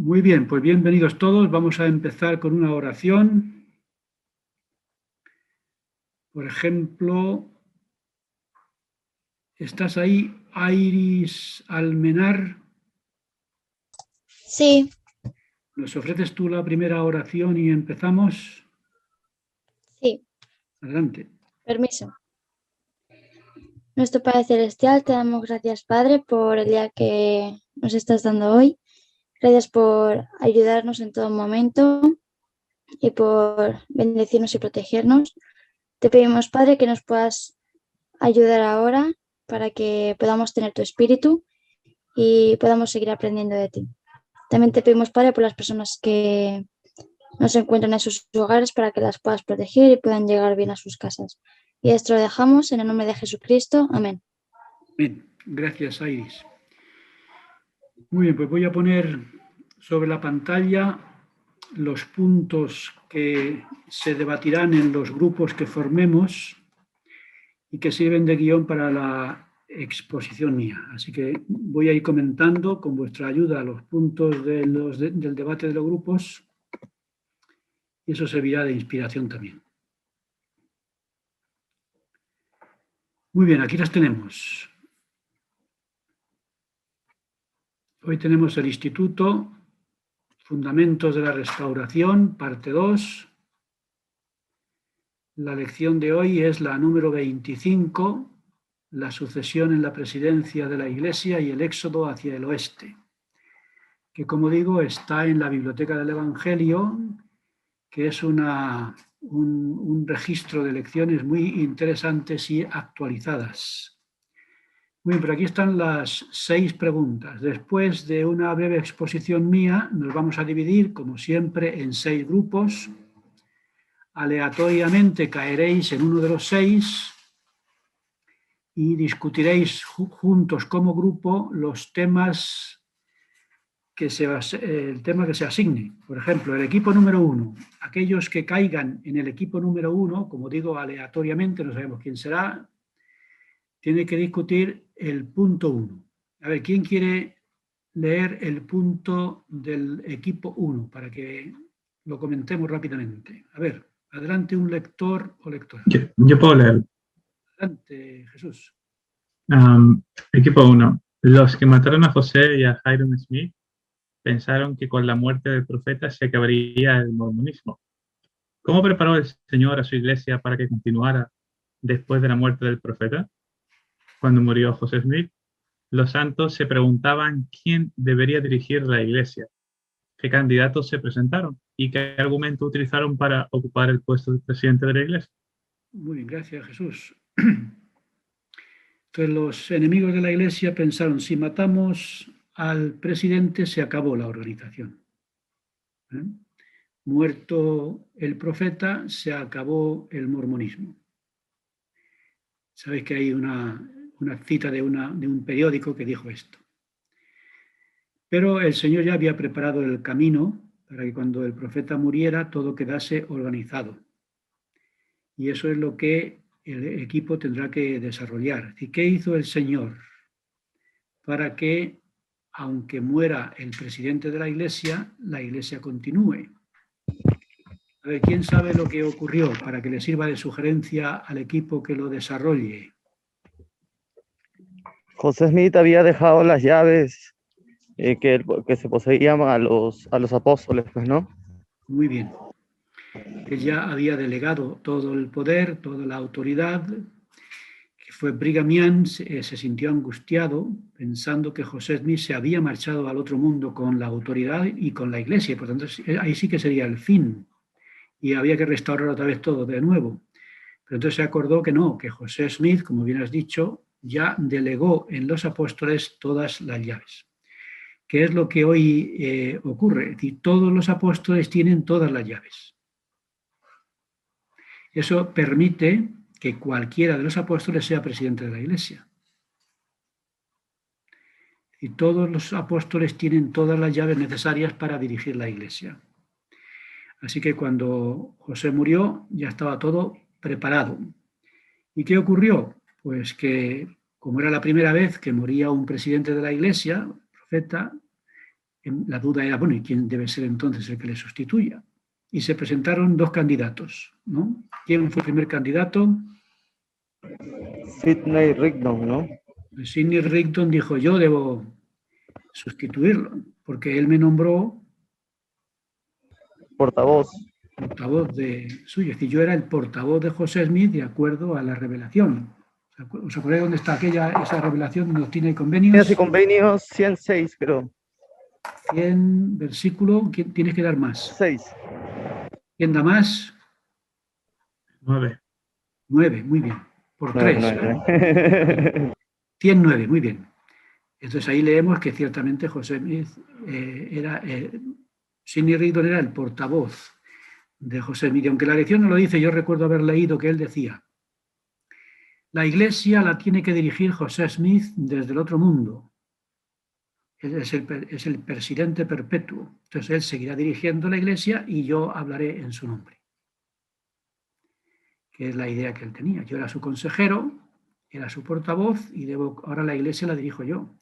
Muy bien, pues bienvenidos todos. Vamos a empezar con una oración. Por ejemplo, ¿estás ahí, Iris Almenar? Sí. ¿Nos ofreces tú la primera oración y empezamos? Sí. Adelante. Permiso. Nuestro Padre Celestial, te damos gracias, Padre, por el día que nos estás dando hoy. Gracias por ayudarnos en todo momento y por bendecirnos y protegernos. Te pedimos, Padre, que nos puedas ayudar ahora para que podamos tener tu espíritu y podamos seguir aprendiendo de ti. También te pedimos, Padre, por las personas que no se encuentran en sus hogares para que las puedas proteger y puedan llegar bien a sus casas. Y esto lo dejamos en el nombre de Jesucristo. Amén. Bien, gracias, Iris. Muy bien, pues voy a poner sobre la pantalla los puntos que se debatirán en los grupos que formemos y que sirven de guión para la exposición mía. Así que voy a ir comentando con vuestra ayuda los puntos del debate de los grupos y eso servirá de inspiración también. Muy bien, aquí las tenemos. Hoy tenemos el Instituto Fundamentos de la Restauración, parte 2. La lección de hoy es la número 25, la sucesión en la presidencia de la Iglesia y el éxodo hacia el oeste, que como digo está en la Biblioteca del Evangelio, que es un registro de lecciones muy interesantes y actualizadas. Muy bien, pero aquí están las 6 preguntas. Después de una breve exposición mía, nos vamos a dividir, como siempre, en 6 grupos. Aleatoriamente caeréis en uno de los 6 y discutiréis juntos como grupo los temas el tema que se asigne. Por ejemplo, el equipo número 1. Aquellos que caigan en el equipo número 1, como digo, aleatoriamente, no sabemos quién será, tiene que discutir el punto 1. A ver, ¿quién quiere leer el punto del equipo 1 para que lo comentemos rápidamente? A ver, adelante un lector o lectora. Yo puedo leer. Adelante, Jesús. Equipo 1. Los que mataron a José y a Hiram Smith pensaron que con la muerte del profeta se acabaría el mormonismo. ¿Cómo preparó el Señor a su iglesia para que continuara después de la muerte del profeta? Cuando murió José Smith, los santos se preguntaban quién debería dirigir la iglesia, qué candidatos se presentaron y qué argumento utilizaron para ocupar el puesto de presidente de la iglesia. Muy bien, gracias, Jesús. Entonces los enemigos de la iglesia pensaron, si matamos al presidente se acabó la organización. Muerto el profeta, se acabó el mormonismo. Sabéis que hay una cita de un periódico que dijo esto. Pero el Señor ya había preparado el camino para que cuando el profeta muriera todo quedase organizado. Y eso es lo que el equipo tendrá que desarrollar. ¿Y qué hizo el Señor para que, aunque muera el presidente de la iglesia continúe? A ver, ¿quién sabe lo que ocurrió para que le sirva de sugerencia al equipo que lo desarrolle? José Smith había dejado las llaves que se poseían a los apóstoles, pues, ¿no? Muy bien. Él ya había delegado todo el poder, toda la autoridad, que fue Brigham Young, se sintió angustiado pensando que José Smith se había marchado al otro mundo con la autoridad y con la iglesia, por tanto ahí sí que sería el fin, y había que restaurar otra vez todo de nuevo. Pero entonces se acordó que no, que José Smith, como bien has dicho, ya delegó en los apóstoles todas las llaves. ¿Qué es lo que hoy ocurre? Es decir, todos los apóstoles tienen todas las llaves. Eso permite que cualquiera de los apóstoles sea presidente de la iglesia. Y todos los apóstoles tienen todas las llaves necesarias para dirigir la iglesia. Así que cuando José murió ya estaba todo preparado. ¿Y qué ocurrió? Pues que, como era la primera vez que moría un presidente de la iglesia, profeta, La duda era, bueno, ¿y quién debe ser entonces el que le sustituya? Y se presentaron 2 candidatos, ¿no? ¿Quién fue el primer candidato? Sidney Rigdon, ¿no? Sidney Rigdon dijo, yo debo sustituirlo, porque él me nombró Portavoz. portavoz suyo. Es decir, yo era el portavoz de José Smith de acuerdo a la revelación. ¿Os acordáis dónde está esa revelación? ¿Doctrina y convenios? Doctrinas y convenios 106, creo. 100 versículo, tienes que dar más. 6. ¿Quién da más? 9. 9, muy bien. Por 3. 9. 109, muy bien. Entonces ahí leemos que ciertamente José Smith Sidney Rigdon era el portavoz de José Smith. Aunque la lección no lo dice, yo recuerdo haber leído que él decía, la iglesia la tiene que dirigir José Smith desde el otro mundo. Él es el presidente perpetuo. Entonces él seguirá dirigiendo la iglesia y yo hablaré en su nombre. Que es la idea que él tenía. Yo era su consejero, era su portavoz y ahora la iglesia la dirijo yo.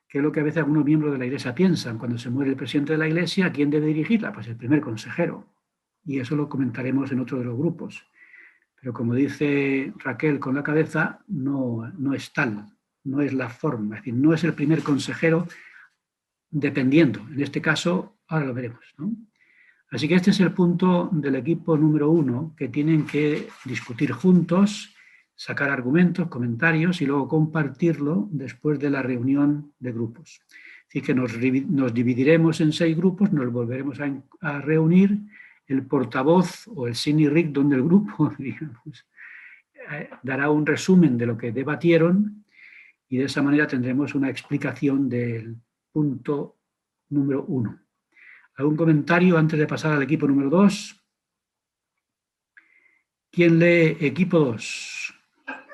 Que es lo que a veces algunos miembros de la iglesia piensan. Cuando se muere el presidente de la iglesia, ¿quién debe dirigirla? Pues el primer consejero. Y eso lo comentaremos en otro de los grupos. Pero como dice Raquel con la cabeza, no es tal, no es la forma. Es decir, no es el primer consejero dependiendo. En este caso, ahora lo veremos, ¿no? Así que este es el punto del equipo número 1, que tienen que discutir juntos, sacar argumentos, comentarios y luego compartirlo después de la reunión de grupos. Así que nos dividiremos en 6 grupos, nos volveremos a reunir. El portavoz o el Sidney Rigdon del grupo, digamos, dará un resumen de lo que debatieron y de esa manera tendremos una explicación del punto número 1. ¿Algún comentario antes de pasar al equipo número 2? ¿Quién lee equipo 2?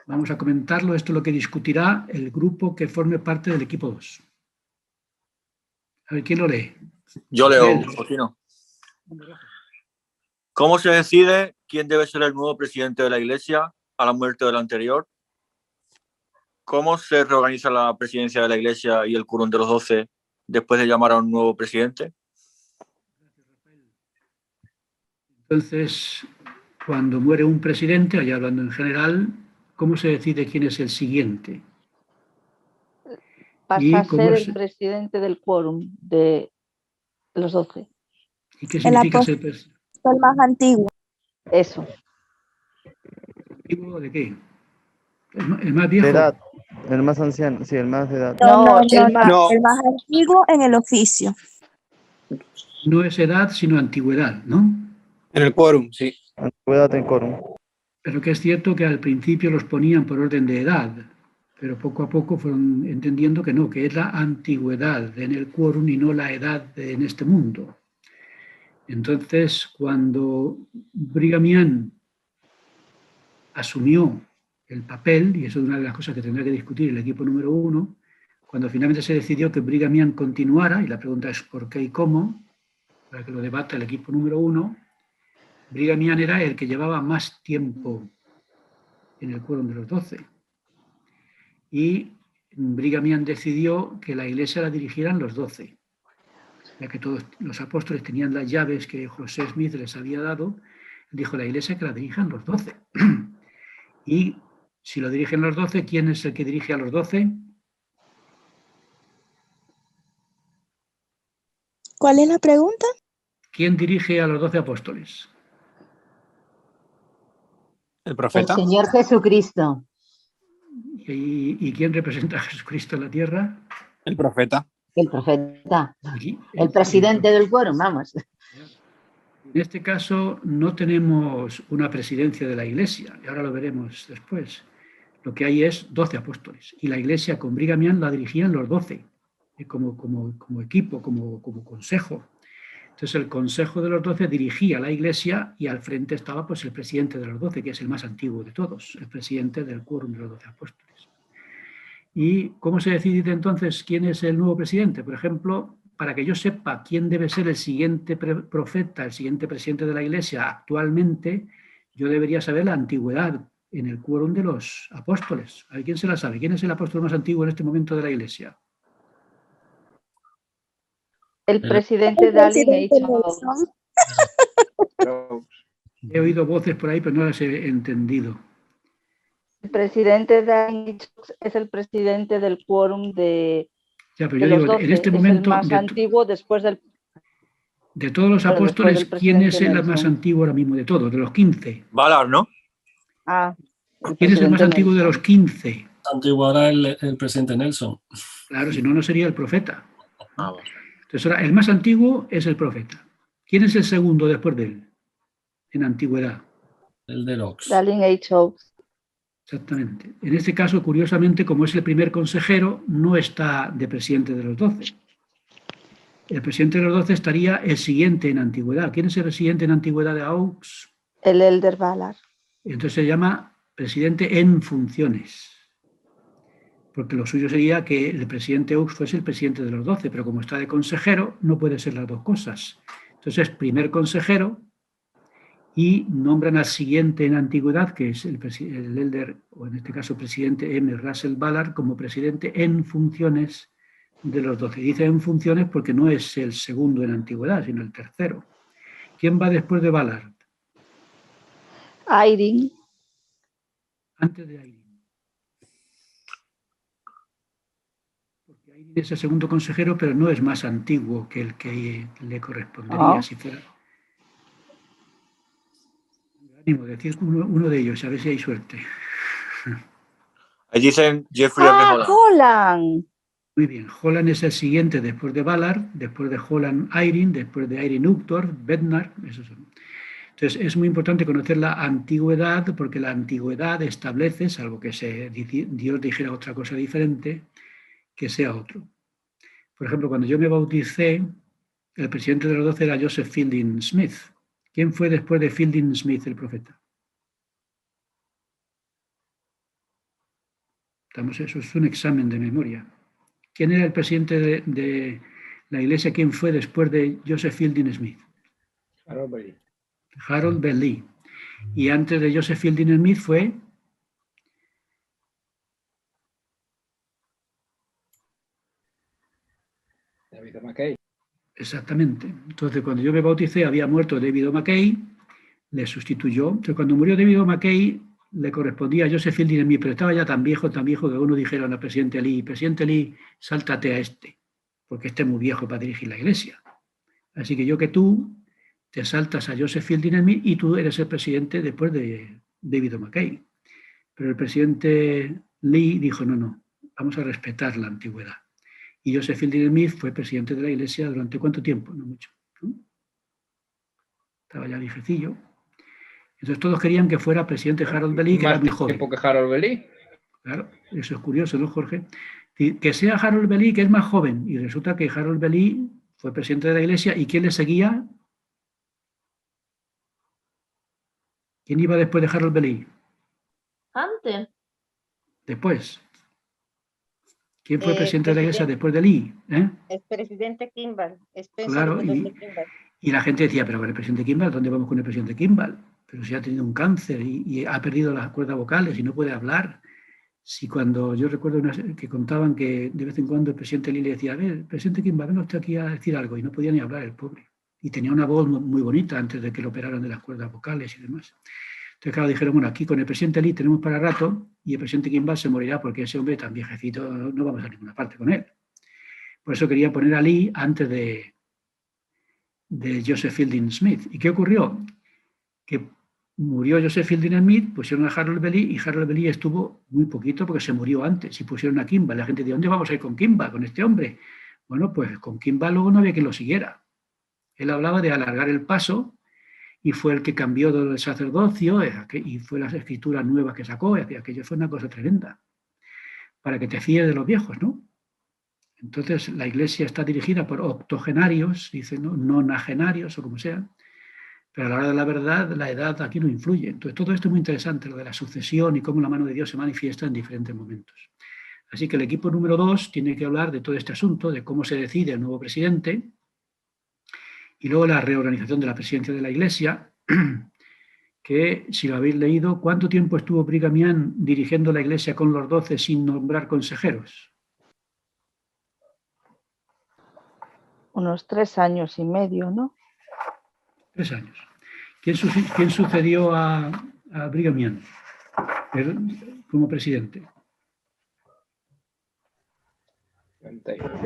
Vamos a comentarlo, esto es lo que discutirá el grupo que forme parte del equipo 2. A ver, ¿quién lo lee? Yo leo, Faustino. ¿Cómo se decide quién debe ser el nuevo presidente de la Iglesia a la muerte del anterior? ¿Cómo se reorganiza la presidencia de la Iglesia y el quórum de los 12 después de llamar a un nuevo presidente? Entonces, cuando muere un presidente, allá hablando en general, ¿cómo se decide quién es el siguiente? Pasa a ser el presidente del quórum de los 12. ¿Y qué significa ser presidente? El más antiguo. Eso. ¿Antiguo de qué? ¿El más viejo? De edad. El más anciano, sí, el más de edad. No, No. el más antiguo en el oficio. No es edad, sino antigüedad, ¿no? En el quórum, sí. Antigüedad en quórum. Pero que es cierto que al principio los ponían por orden de edad, pero poco a poco fueron entendiendo que no, que es la antigüedad en el quórum y no la edad en este mundo. Entonces, cuando Brigham Young asumió el papel, y eso es una de las cosas que tendrá que discutir el equipo número 1, cuando finalmente se decidió que Brigham Young continuara, y la pregunta es por qué y cómo, para que lo debata el equipo número 1, Brigham Young era el que llevaba más tiempo en el quórum de los 12. Y Brigham Young decidió que la iglesia la dirigieran los 12. Ya que todos los apóstoles tenían las llaves que José Smith les había dado, dijo la iglesia que la dirijan los 12. Y si lo dirigen los 12, ¿quién es el que dirige a los 12? ¿Cuál es la pregunta? ¿Quién dirige a los 12 apóstoles? El profeta. El Señor Jesucristo. ¿Y quién representa a Jesucristo en la tierra? El profeta. El profeta. Aquí, El presidente del quórum, vamos. En este caso no tenemos una presidencia de la iglesia, y ahora lo veremos después. Lo que hay es 12 apóstoles, y la iglesia con Brigham Young la dirigían los 12, como equipo, como consejo. Entonces el consejo de los 12 dirigía la iglesia y al frente estaba pues el presidente de los 12, que es el más antiguo de todos, el presidente del quórum de los 12 apóstoles. ¿Y cómo se decide entonces quién es el nuevo presidente? Por ejemplo, para que yo sepa quién debe ser el siguiente profeta, el siguiente presidente de la iglesia actualmente, yo debería saber la antigüedad en el quórum de los apóstoles. ¿A quién se la sabe? ¿Quién es el apóstol más antiguo en este momento de la iglesia? El presidente El Darling presidente H. Nelson. He oído voces por ahí, pero no las he entendido. El presidente Darling H. es el presidente del quórum de Ya, pero de yo los digo, 12, en este es el momento, más antiguo después del de todos los Pero después apóstoles, del ¿quién es presidente el más Nelson. antiguo ahora mismo de todos? De los 15. Ballard, ¿no? El ¿Quién es el más presidente antiguo de los Nelson. 15? Antiguo ahora el presidente Nelson. Claro, si no, no sería el profeta. Ah, vale. Entonces, ahora, el más antiguo es el profeta. ¿Quién es el segundo después de él? En antigüedad. El de Ox. Darling H. Oaks. Exactamente. En este caso, curiosamente, como es el primer consejero, no está de presidente de los 12. El presidente de los 12 estaría el siguiente en antigüedad. ¿Quién es el siguiente en antigüedad de Oaks? El Elder Ballard. Entonces se llama presidente en funciones. Porque lo suyo sería que el presidente Oaks fuese el presidente de los 12, pero como está de consejero, no puede ser las dos cosas. Entonces, primer consejero, y nombran al siguiente en antigüedad, que es el elder, o en este caso presidente M. Russell Ballard, como presidente en funciones de los 12. Dice en funciones porque no es el segundo en antigüedad, sino el tercero. ¿Quién va después de Ballard? Irene. Antes de Irene. Porque Irene es el segundo consejero, pero no es más antiguo que el que le correspondería si fuera. Ánimo, decir uno de ellos, a ver si hay suerte. Ahí dicen Jeffrey Holland. Holland. Muy bien, Holland es el siguiente después de Ballard, después de Holland Irene, después de Irene Uchtdorf, Bednar, esos son. Entonces es muy importante conocer la antigüedad, porque la antigüedad establece, salvo que Dios dijera otra cosa diferente, que sea otro. Por ejemplo, cuando yo me bauticé, el presidente de los 12 era Joseph Fielding Smith. ¿Quién fue después de Fielding Smith, el profeta? Eso es un examen de memoria. ¿Quién era el presidente de la iglesia? ¿Quién fue después de Joseph Fielding Smith? Harold Bailey. Harold Bailey. Y antes de Joseph Fielding Smith fue David McKay. Exactamente. Entonces, cuando yo me bauticé, había muerto David O'Mackey, le sustituyó. Entonces, cuando murió David O'Mackey, le correspondía a Joseph Fielding Smith, pero estaba ya tan viejo que uno dijeron al presidente Lee, sáltate a este, porque este es muy viejo para dirigir la iglesia. Así que yo que tú te saltas a Joseph Fielding Smith y tú eres el presidente después de David O'Mackey. Pero el presidente Lee dijo, no, vamos a respetar la antigüedad. Y Joseph Fielding Smith fue presidente de la iglesia durante ¿cuánto tiempo? No mucho, ¿no? Estaba ya viejecillo. Entonces todos querían que fuera presidente Harold Bailey, que era muy joven. ¿Más tiempo que Harold Bailey? Claro, eso es curioso, ¿no, Jorge? Que sea Harold Bailey, que es más joven. Y resulta que Harold Bailey fue presidente de la iglesia. ¿Y quién le seguía? ¿Quién iba después de Harold Bailey? Antes. Después. ¿Quién fue presidente de la iglesia después de Lee? El presidente Kimball. Claro, y la gente decía, pero con el presidente Kimball, ¿dónde vamos con el presidente Kimball? Pero si ha tenido un cáncer y ha perdido las cuerdas vocales y no puede hablar. Si cuando yo recuerdo que contaban que de vez en cuando el presidente Lee le decía, a ver, presidente Kimball, venga usted aquí a decir algo, y no podía ni hablar el pobre. Y tenía una voz muy bonita antes de que lo operaran de las cuerdas vocales y demás. Entonces, claro, dijeron, bueno, aquí con el presidente Lee tenemos para rato y el presidente Kimball se morirá porque ese hombre tan viejecito no vamos a ninguna parte con él. Por eso quería poner a Lee antes de Joseph Fielding Smith. ¿Y qué ocurrió? Que murió Joseph Fielding Smith, pusieron a Harold Bailey y Harold Bailey estuvo muy poquito porque se murió antes y pusieron a Kimball. La gente dice, ¿dónde vamos a ir con Kimball, con este hombre? Bueno, pues con Kimball luego no había quien lo siguiera. Él hablaba de alargar el paso y fue el que cambió del sacerdocio y fue las escrituras nuevas que sacó, y aquello fue una cosa tremenda, para que te fíes de los viejos, ¿no? Entonces la iglesia está dirigida por octogenarios, dicen, ¿no? Nonagenarios o como sea, pero a la hora de la verdad la edad aquí no influye. Entonces todo esto es muy interesante, lo de la sucesión y cómo la mano de Dios se manifiesta en diferentes momentos. Así que el equipo número 2 tiene que hablar de todo este asunto, de cómo se decide el nuevo presidente, y luego la reorganización de la presidencia de la Iglesia, que si lo habéis leído, ¿cuánto tiempo estuvo Brigham Young dirigiendo la Iglesia con los 12 sin nombrar consejeros? Unos 3 años y medio, ¿no? 3 años. ¿Quién sucedió a Brigham Young como presidente?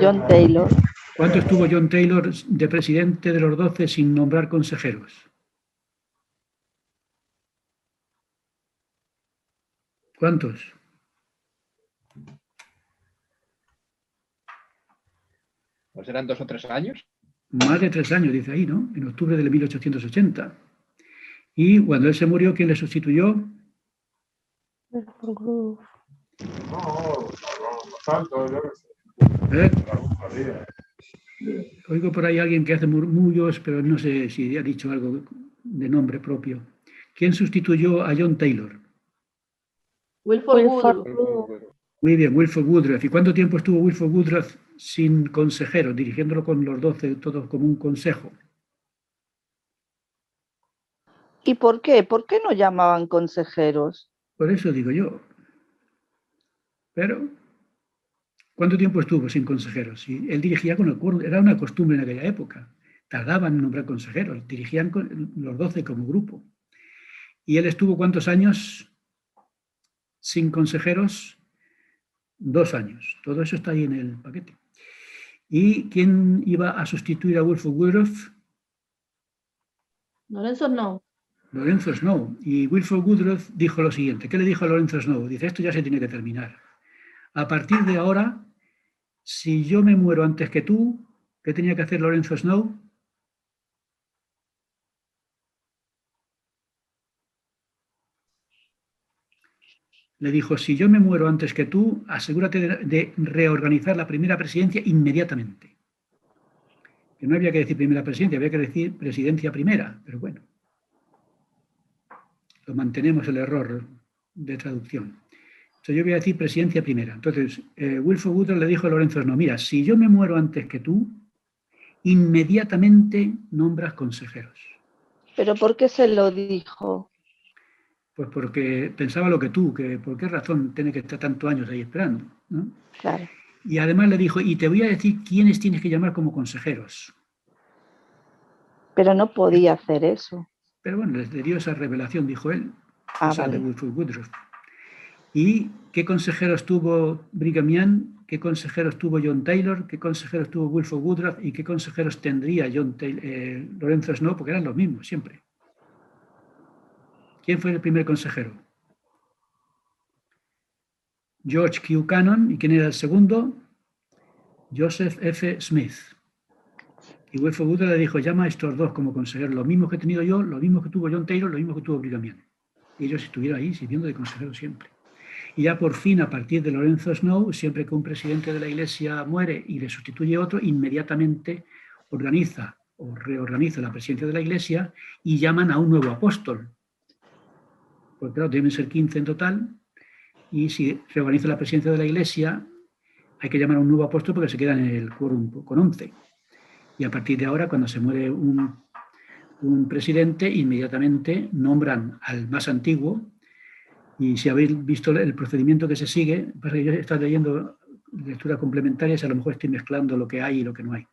John Taylor. ¿Cuánto estuvo John Taylor de presidente de los 12 sin nombrar consejeros? ¿Cuántos? ¿Pues eran 2 o 3 años? Más de 3 años, dice ahí, ¿no? En octubre de 1880. Y cuando él se murió, ¿quién le sustituyó? Oigo por ahí a alguien que hace murmullos, pero no sé si ha dicho algo de nombre propio. ¿Quién sustituyó a John Taylor? Wilford Woodruff. Muy bien, Wilford Woodruff. ¿Y cuánto tiempo estuvo Wilford Woodruff sin consejero, dirigiéndolo con los 12, todos como un consejo? ¿Y por qué? ¿Por qué no llamaban consejeros? Por eso digo yo. Pero, ¿cuánto tiempo estuvo sin consejeros? Y él dirigía con el quórum, era una costumbre en aquella época. Tardaban en nombrar consejeros, dirigían con los 12 como grupo. ¿Y él estuvo cuántos años sin consejeros? 2 años. Todo eso está ahí en el paquete. ¿Y quién iba a sustituir a Wilford Woodruff? Lorenzo Snow. Lorenzo Snow. Y Wilford Woodruff dijo lo siguiente. ¿Qué le dijo a Lorenzo Snow? Dice, esto ya se tiene que terminar. A partir de ahora, si yo me muero antes que tú, ¿qué tenía que hacer Lorenzo Snow? Le dijo, si yo me muero antes que tú, asegúrate de reorganizar la primera presidencia inmediatamente. Que no había que decir primera presidencia, había que decir presidencia primera, pero bueno. Lo mantenemos el error de traducción. Entonces yo voy a decir presidencia primera. Entonces, Wilford Woodruff le dijo a Lorenzo Snow, mira, si yo me muero antes que tú, inmediatamente nombras consejeros. ¿Pero por qué se lo dijo? Pues porque pensaba lo que tú, que por qué razón tiene que estar tantos años ahí esperando, ¿no? Claro. Y además le dijo, y te voy a decir quiénes tienes que llamar como consejeros. Pero no podía hacer eso. Pero bueno, les dio esa revelación, dijo él, esa de Vale. Wilford Woodruff. ¿Y qué consejeros tuvo Brigham Young? ¿Qué consejeros tuvo John Taylor? ¿Qué consejeros tuvo Wilford Woodruff? ¿Y qué consejeros tendría Lorenzo Snow? Porque eran los mismos siempre. ¿Quién fue el primer consejero? George Q. Cannon. ¿Y quién era el segundo? Joseph F. Smith. Y Wilford Woodruff le dijo, llama a estos dos como consejeros, los mismos que he tenido yo, los mismos que tuvo John Taylor, los mismos que tuvo Brigham Young. Y ellos estuvieron ahí sirviendo de consejeros siempre. Y ya por fin, a partir de Lorenzo Snow, siempre que un presidente de la Iglesia muere y le sustituye otro, inmediatamente organiza o reorganiza la presidencia de la Iglesia y llaman a un nuevo apóstol. Porque claro, deben ser 15 en total, y si reorganiza la presidencia de la Iglesia, hay que llamar a un nuevo apóstol porque se queda en el quórum con 11. Y a partir de ahora, cuando se muere un presidente, inmediatamente nombran al más antiguo. Y si habéis visto el procedimiento que se sigue, pasa que yo estoy leyendo lecturas complementarias, a lo mejor estoy mezclando lo que hay y lo que no hay.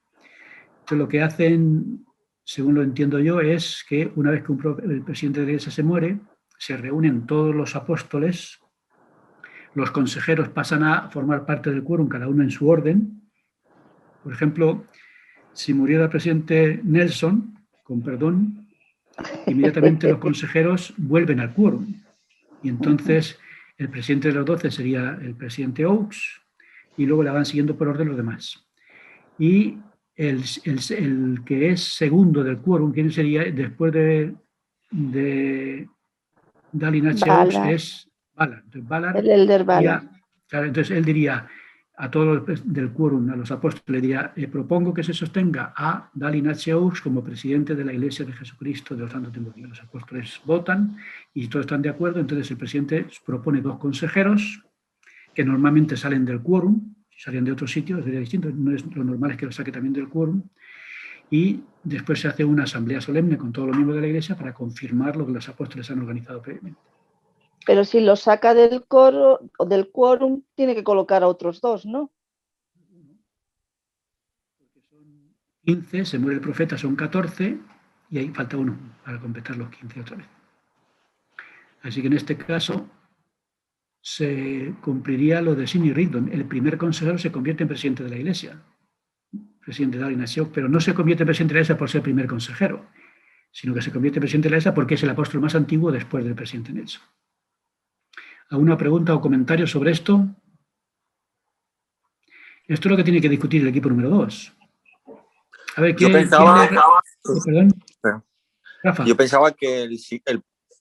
Entonces lo que hacen, según lo entiendo yo, es que una vez que el presidente de la Iglesia se muere, se reúnen todos los apóstoles, los consejeros pasan a formar parte del quórum, cada uno en su orden. Por ejemplo, si muriera el presidente Nelson, con perdón, inmediatamente los consejeros vuelven al quórum. Y entonces el presidente de los 12 sería el presidente Oakes y luego le van siguiendo por orden los demás. Y el que es segundo del quórum, ¿quién sería? Después de Dallin H. Oakes es Ballard. Entonces, Ballard el elder Ballard. Claro, entonces él diría a todos los del quórum, a los apóstoles, diría, propongo que se sostenga a Dallin H. Oakes como presidente de la Iglesia de Jesucristo de los Santos Tiempos. Los apóstoles votan y todos están de acuerdo, entonces el presidente propone 2 consejeros que normalmente salen del quórum, si salían de otro sitio sería distinto, no es, lo normal es que lo saque también del quórum, y después se hace una asamblea solemne con todos los miembros de la Iglesia para confirmar lo que los apóstoles han organizado previamente. Pero si lo saca del quórum, tiene que colocar a otros 2, ¿no? 15, se muere el profeta, son 14, y ahí falta uno para completar los 15 otra vez. Así que en este caso se cumpliría lo de Sidney Rigdon. El primer consejero se convierte en presidente de la Iglesia, presidente de Darwin Ashok, pero no se convierte en presidente de la Iglesia por ser primer consejero, sino que se convierte en presidente de la Iglesia porque es el apóstol más antiguo después del presidente Nelson. ¿Alguna pregunta o comentario sobre esto? Esto es lo que tiene que discutir el equipo número 2. A ver, Yo pensaba que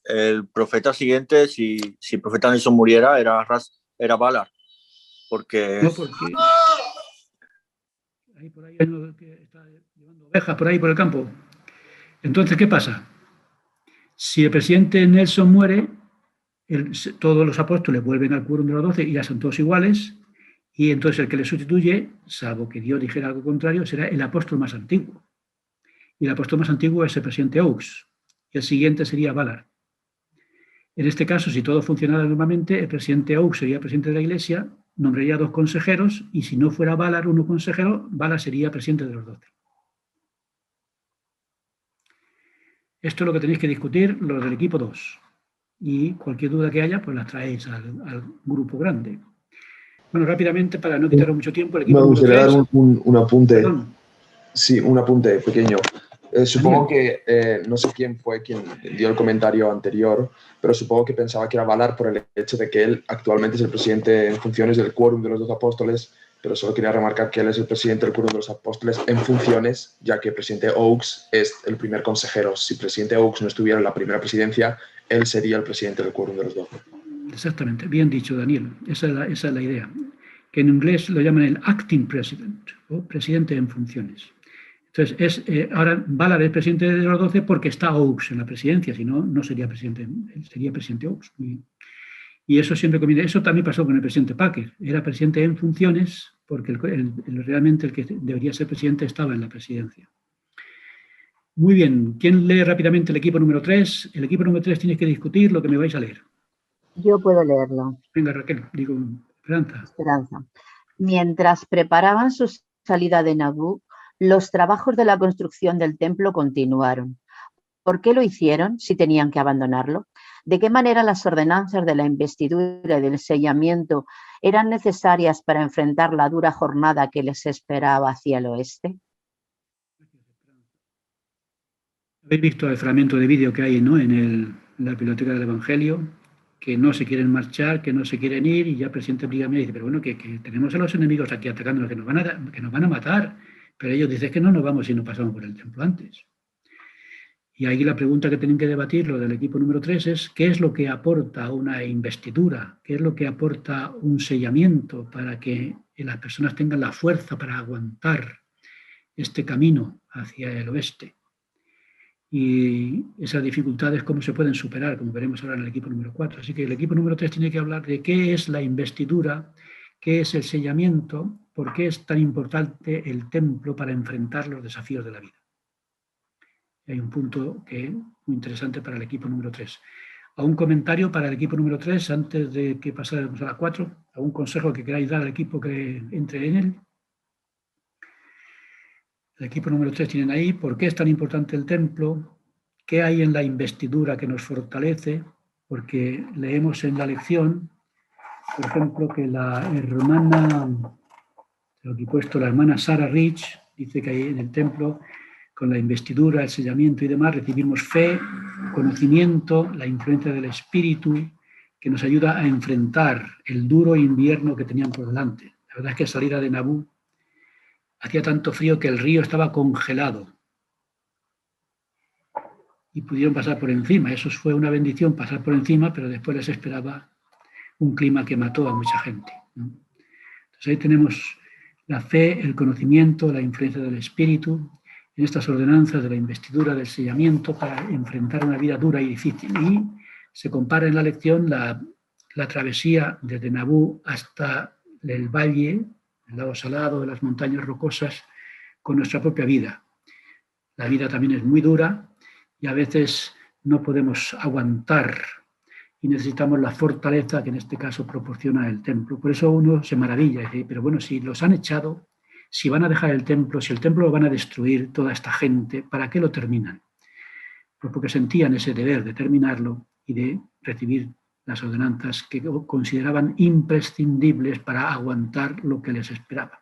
el profeta siguiente, si el profeta Nelson muriera, era Ballard. Porque... No, porque ahí por ahí hay uno que está llevando ovejas por ahí por el campo. Entonces, ¿qué pasa? Si el presidente Nelson muere, todos los apóstoles vuelven al quórum de los 12 y ya son todos iguales, y entonces el que le sustituye, salvo que Dios dijera algo contrario, será el apóstol más antiguo. Y el apóstol más antiguo es el presidente Oakes, y el siguiente sería Ballard. En este caso, si todo funcionara normalmente, el presidente Oakes sería presidente de la Iglesia, nombraría 2 consejeros, y si no fuera Ballard uno consejero, Ballard sería presidente de los 12. Esto es lo que tenéis que discutir los del equipo 2. Y cualquier duda que haya, pues la traéis al grupo grande. Bueno, rápidamente, para no quitar mucho tiempo, el equipo Me gustaría dar 3, un apunte. Perdón. Sí, un apunte pequeño. Supongo que, no sé quién fue quien dio el comentario anterior, pero supongo que pensaba que era Ballard por el hecho de que él actualmente es el presidente en funciones del quórum de los 12 apóstoles, pero solo quería remarcar que él es el presidente del quórum de los apóstoles en funciones, ya que el presidente Oakes es el primer consejero. Si el presidente Oakes no estuviera en la primera presidencia, él sería el presidente del quórum de los 12. Exactamente, bien dicho, Daniel. Esa es la idea. Que en inglés lo llaman el acting president, o presidente en funciones. Entonces, ahora Ballard es presidente de los 12 porque está Oakes en la presidencia, si no, no sería presidente, sería presidente Oakes. Y eso siempre conviene. Eso también pasó con el presidente Packer. Era presidente en funciones porque realmente el que debería ser presidente estaba en la presidencia. Muy bien. ¿Quién lee rápidamente el equipo número 3? El equipo número 3 tiene que discutir lo que me vais a leer. Yo puedo leerlo. Venga, Raquel, digo, Esperanza. Mientras preparaban su salida de Nabú, los trabajos de la construcción del templo continuaron. ¿Por qué lo hicieron si tenían que abandonarlo? ¿De qué manera las ordenanzas de la investidura y del sellamiento eran necesarias para enfrentar la dura jornada que les esperaba hacia el oeste? Habéis visto el fragmento de vídeo que hay, ¿no?, en la biblioteca del Evangelio, que no se quieren marchar, que no se quieren ir, y ya el presidente Brigham dice, pero bueno, que tenemos a los enemigos aquí atacándonos, que nos van a matar, pero ellos dicen que no nos vamos si no pasamos por el templo antes. Y ahí la pregunta que tienen que debatir los del equipo número 3 es ¿qué es lo que aporta una investidura? ¿Qué es lo que aporta un sellamiento para que las personas tengan la fuerza para aguantar este camino hacia el oeste? Y esas dificultades, ¿cómo se pueden superar? Como veremos ahora en el equipo número 4. Así que el equipo número 3 tiene que hablar de qué es la investidura, qué es el sellamiento, por qué es tan importante el templo para enfrentar los desafíos de la vida. Y hay un punto que es muy interesante para el equipo número 3. ¿Algún comentario para el equipo número 3 antes de que pasáramos a la 4? ¿Algún consejo que queráis dar al equipo que entre en él? El equipo número 3 tienen ahí por qué es tan importante el templo, qué hay en la investidura que nos fortalece, porque leemos en la lección, por ejemplo, que la hermana, lo que he puesto, la hermana Sarah Rich, dice que ahí en el templo, con la investidura, el sellamiento y demás, recibimos fe, conocimiento, la influencia del Espíritu, que nos ayuda a enfrentar el duro invierno que tenían por delante. La verdad es que salida de Nabú hacía tanto frío que el río estaba congelado y pudieron pasar por encima. Eso fue una bendición, pasar por encima, pero después les esperaba un clima que mató a mucha gente, ¿no? Entonces ahí tenemos la fe, el conocimiento, la influencia del Espíritu, en estas ordenanzas de la investidura, del sellamiento, para enfrentar una vida dura y difícil. Y se compara en la lección la travesía desde Nabú hasta el valle, el lado salado de las montañas rocosas, con nuestra propia vida. La vida también es muy dura y a veces no podemos aguantar y necesitamos la fortaleza que en este caso proporciona el templo. Por eso uno se maravilla y dice, pero bueno, si los han echado, si van a dejar el templo, si el templo lo van a destruir toda esta gente, ¿para qué lo terminan? Pues porque sentían ese deber de terminarlo y de recibir las ordenanzas que consideraban imprescindibles para aguantar lo que les esperaba.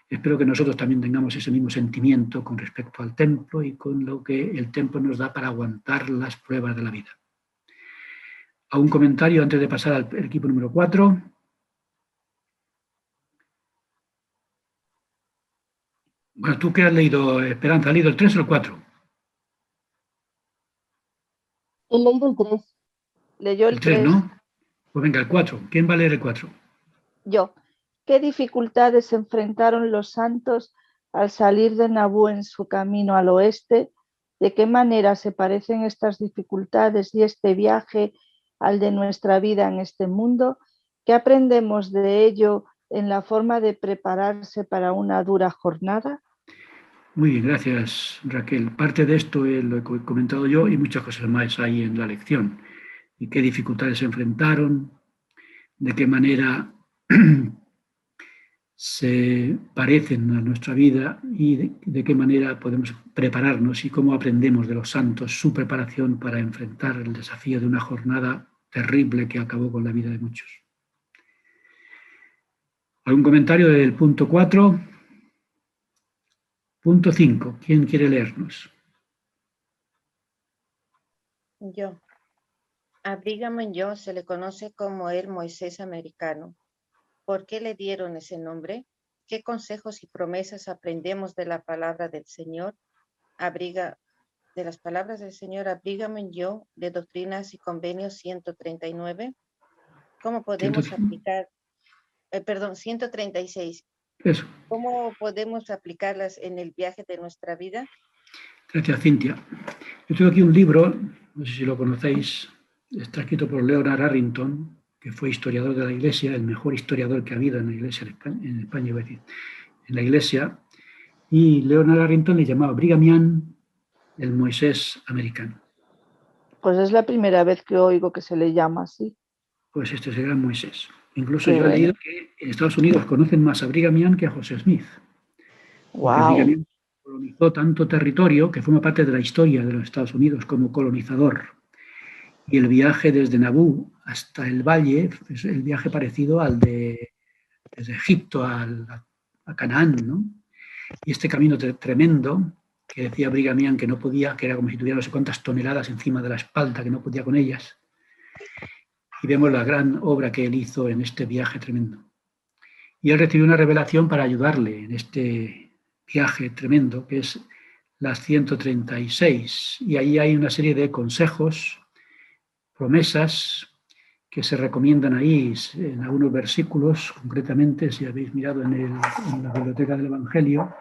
Espero que nosotros también tengamos ese mismo sentimiento con respecto al templo y con lo que el templo nos da para aguantar las pruebas de la vida. ¿A un comentario antes de pasar al equipo número 4? Bueno, ¿tú qué has leído, Esperanza? ¿Has leído el 3 o el 4? He leído el 3. Leyó el 3, ¿no? Pues venga, el 4. ¿Quién va a leer el 4? Yo. ¿Qué dificultades enfrentaron los santos al salir de Nabú en su camino al oeste? ¿De qué manera se parecen estas dificultades y este viaje al de nuestra vida en este mundo? ¿Qué aprendemos de ello en la forma de prepararse para una dura jornada? Muy bien, gracias, Raquel. Parte de esto lo he comentado yo y muchas cosas más hay en la lección. ¿Y qué dificultades se enfrentaron? ¿De qué manera se parecen a nuestra vida y de qué manera podemos prepararnos y cómo aprendemos de los santos su preparación para enfrentar el desafío de una jornada terrible que acabó con la vida de muchos? ¿Algún comentario del punto 4? Punto 5. ¿Quién quiere leernos? Yo. A Brigham Young se le conoce como el Moisés americano. ¿Por qué le dieron ese nombre? ¿Qué consejos y promesas aprendemos de la palabra del Señor? De las palabras del Señor a Brigham Young de Doctrinas y Convenios 139. ¿Cómo podemos aplicar? 136. Eso. ¿Cómo podemos aplicarlas en el viaje de nuestra vida? Gracias, Cintia. Yo tengo aquí un libro, no sé si lo conocéis, está escrito por Leonard Arrington, que fue historiador de la Iglesia, el mejor historiador que ha habido en la Iglesia, en España, iba a decir, en la Iglesia, y Leonard Arrington le llamaba Brigham Young el Moisés americano. Pues es la primera vez que oigo que se le llama así. Pues este es el gran Moisés. Incluso yo he leído que en Estados Unidos conocen más a Brigham Young que a José Smith. Wow. Brigham Young colonizó tanto territorio que forma parte de la historia de los Estados Unidos como colonizador. Y el viaje desde Nabú hasta el valle es el viaje parecido al de desde Egipto a Canaán, ¿no? Y este camino tremendo que decía Brigham Young que no podía, que era como si tuviera no sé cuántas toneladas encima de la espalda, que no podía con ellas. Y vemos la gran obra que él hizo en este viaje tremendo. Y él recibió una revelación para ayudarle en este viaje tremendo, que es las 136. Y ahí hay una serie de consejos, promesas que se recomiendan ahí en algunos versículos, concretamente, si habéis mirado en la biblioteca del Evangelio,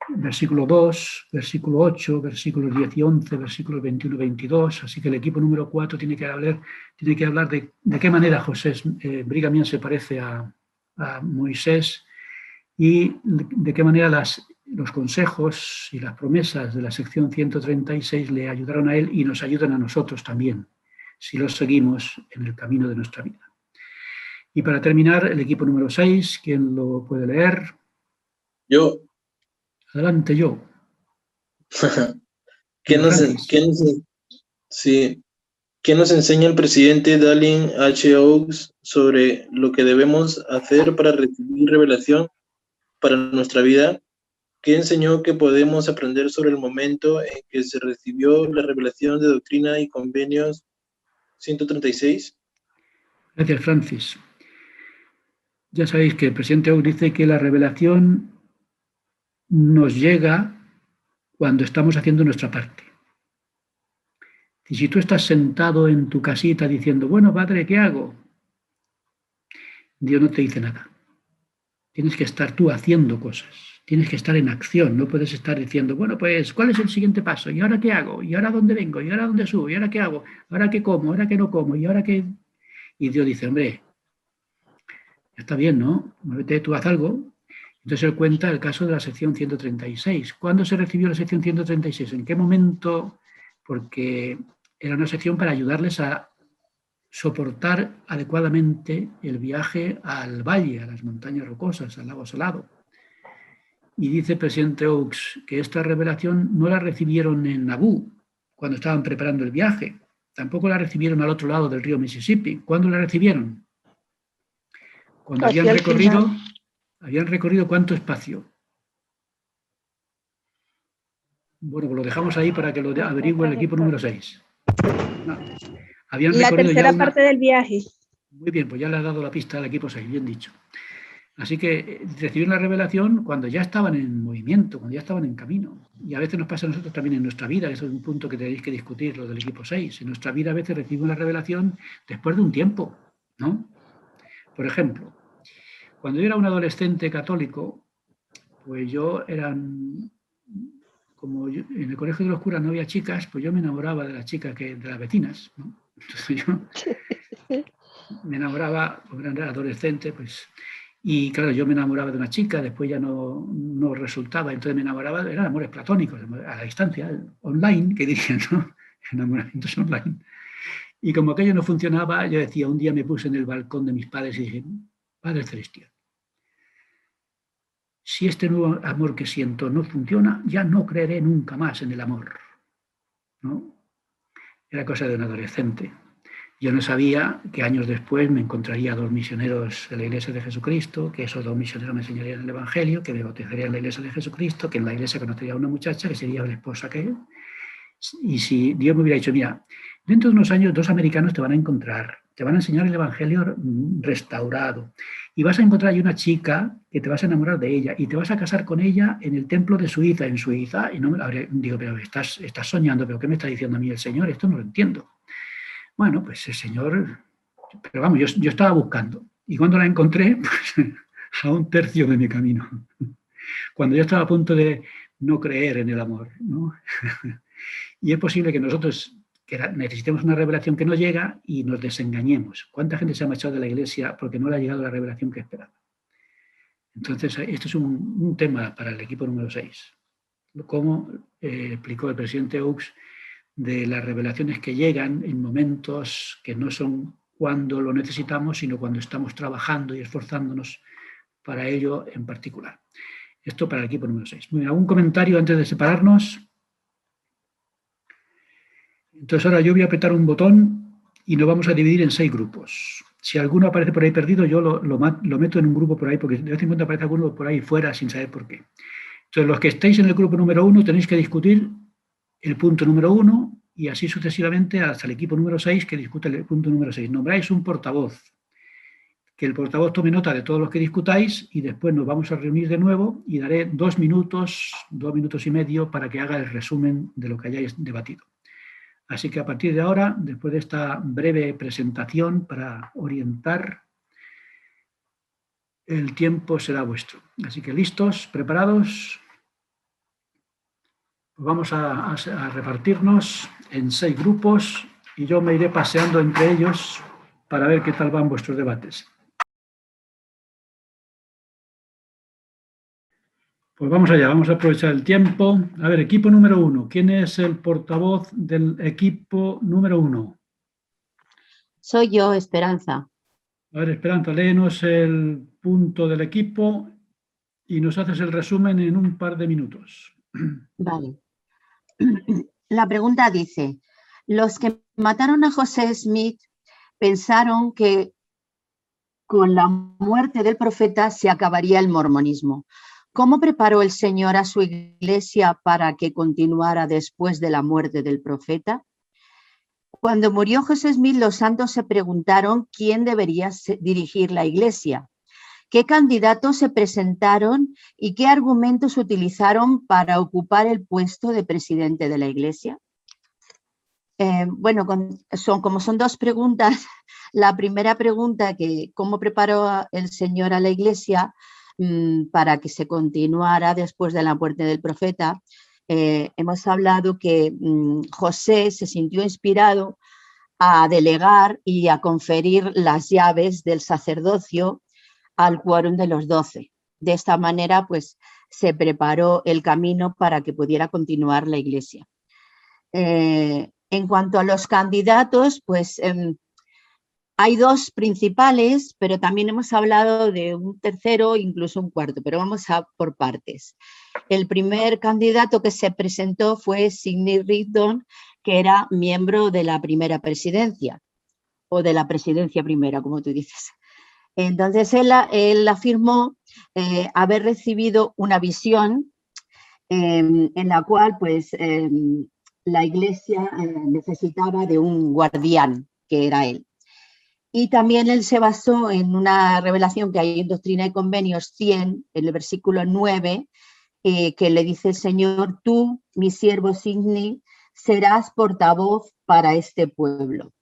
versículo 2, versículo 8, versículos 10 y 11, versículos 21 y 22, así que el equipo número 4 tiene que hablar de qué manera Brigham Young se parece a Moisés y de qué manera los consejos y las promesas de la sección 136 le ayudaron a él y nos ayudan a nosotros también, si los seguimos en el camino de nuestra vida. Y para terminar, el equipo número 6, ¿quién lo puede leer? Yo. Adelante, yo. ¿Qué nos enseña el presidente Dallin H. Oaks sobre lo que debemos hacer para recibir revelación para nuestra vida? ¿Qué enseñó que podemos aprender sobre el momento en que se recibió la revelación de Doctrina y Convenios 136? Gracias, Francis. Ya sabéis que el presidente Oaks dice que la revelación nos llega cuando estamos haciendo nuestra parte. Y si tú estás sentado en tu casita diciendo, bueno, padre, ¿qué hago? Dios no te dice nada. Tienes que estar tú haciendo cosas. Tienes que estar en acción. No puedes estar diciendo, bueno, pues, ¿cuál es el siguiente paso? ¿Y ahora qué hago? ¿Y ahora dónde vengo? ¿Y ahora dónde subo? ¿Y ahora qué hago? ¿Ahora qué como? ¿Ahora qué no como? ¿Y ahora qué? Y Dios dice, hombre, está bien, ¿no? Muévete, tú haz algo. Entonces él cuenta el caso de la sección 136. ¿Cuándo se recibió la sección 136? ¿En qué momento? Porque era una sección para ayudarles a soportar adecuadamente el viaje al valle, a las montañas rocosas, al lago salado. Y dice el presidente Oaks que esta revelación no la recibieron en Nabú, cuando estaban preparando el viaje. Tampoco la recibieron al otro lado del río Mississippi. ¿Cuándo la recibieron? Cuando habían recorrido ¿cuánto espacio? Bueno, pues lo dejamos ahí para que lo averigüe el equipo número 6. No. La tercera parte del viaje. Muy bien, pues ya le has dado la pista al equipo 6, bien dicho. Así que recibieron la revelación cuando ya estaban en movimiento, cuando ya estaban en camino. Y a veces nos pasa a nosotros también en nuestra vida, que eso es un punto que tenéis que discutir, lo del equipo 6. En nuestra vida a veces recibimos la revelación después de un tiempo, ¿no? Por ejemplo, cuando yo era un adolescente católico, pues como en el colegio de los curas no había chicas, pues yo me enamoraba de las chicas, de las vecinas, ¿no? Entonces yo me enamoraba, porque era adolescente, pues... Y claro, yo me enamoraba de una chica, después ya no resultaba, entonces me enamoraba, eran amores platónicos, a la distancia, online, que dirían, ¿no? Enamoramientos online. Y como aquello no funcionaba, yo decía, un día me puse en el balcón de mis padres y dije, Padre Celestial, si este nuevo amor que siento no funciona, ya no creeré nunca más en el amor, ¿no? Era cosa de un adolescente. Yo no sabía que años después me encontraría a 2 misioneros de la Iglesia de Jesucristo, que esos 2 misioneros me enseñarían el Evangelio, que me bautizarían en la Iglesia de Jesucristo, que en la Iglesia conocería a una muchacha que sería la esposa que... Y si Dios me hubiera dicho, mira, dentro de unos años 2 americanos te van a encontrar, te van a enseñar el Evangelio restaurado, y vas a encontrar ahí una chica que te vas a enamorar de ella, y te vas a casar con ella en el templo de Suiza, en Suiza, y no me digo, pero estás soñando, pero ¿qué me está diciendo a mí el Señor? Esto no lo entiendo. Bueno, pues el Señor, pero vamos, yo estaba buscando. Y cuando la encontré, pues a 1/3 de mi camino. Cuando yo estaba a punto de no creer en el amor, ¿no? Y es posible que nosotros necesitemos una revelación que no llega y nos desengañemos. ¿Cuánta gente se ha marchado de la iglesia porque no le ha llegado la revelación que esperaba? Entonces, esto es un tema para el equipo número 6. Como explicó el presidente Oaks, de las revelaciones que llegan en momentos que no son cuando lo necesitamos, sino cuando estamos trabajando y esforzándonos para ello en particular. Esto para el equipo número 6. Muy bien, ¿algún comentario antes de separarnos? Entonces ahora yo voy a apretar un botón y nos vamos a dividir en 6 grupos. Si alguno aparece por ahí perdido, yo lo meto en un grupo por ahí, porque de vez en cuando aparece alguno por ahí fuera sin saber por qué. Entonces los que estéis en el grupo número 1 tenéis que discutir el punto número 1 y así sucesivamente hasta el equipo número 6 que discute el punto número 6. Nombráis un portavoz, que el portavoz tome nota de todos los que discutáis y después nos vamos a reunir de nuevo y daré 2 minutos, 2 minutos y medio para que haga el resumen de lo que hayáis debatido. Así que a partir de ahora, después de esta breve presentación para orientar, el tiempo será vuestro. Así que listos, preparados. Vamos a repartirnos en 6 grupos y yo me iré paseando entre ellos para ver qué tal van vuestros debates. Pues vamos allá, vamos a aprovechar el tiempo. A ver, equipo número 1. ¿Quién es el portavoz del equipo número 1? Soy yo, Esperanza. A ver, Esperanza, léenos el punto del equipo y nos haces el resumen en un par de minutos. Vale. La pregunta dice, los que mataron a José Smith pensaron que con la muerte del profeta se acabaría el mormonismo. ¿Cómo preparó el Señor a su iglesia para que continuara después de la muerte del profeta? Cuando murió José Smith, los santos se preguntaron quién debería dirigir la iglesia. ¿Qué candidatos se presentaron y qué argumentos utilizaron para ocupar el puesto de presidente de la Iglesia? Bueno, como son 2 preguntas, la primera pregunta, ¿cómo preparó el Señor a la Iglesia para que se continuara después de la muerte del profeta? Hemos hablado que José se sintió inspirado a delegar y a conferir las llaves del sacerdocio al quórum de los 12. De esta manera, pues, se preparó el camino para que pudiera continuar la iglesia. En cuanto a los candidatos, pues, Hay dos principales, pero también hemos hablado de un tercero, incluso un cuarto, pero vamos por partes. El primer candidato que se presentó fue Sidney Rigdon, que era miembro de la primera presidencia, o de la presidencia primera, como tú dices. Entonces él afirmó haber recibido una visión en la cual pues, la Iglesia necesitaba de un guardián, que era él. Y también él se basó en una revelación que hay en Doctrina y Convenios 100, en el versículo 9, que le dice el Señor: tú, mi siervo Sidney, serás portavoz para este pueblo.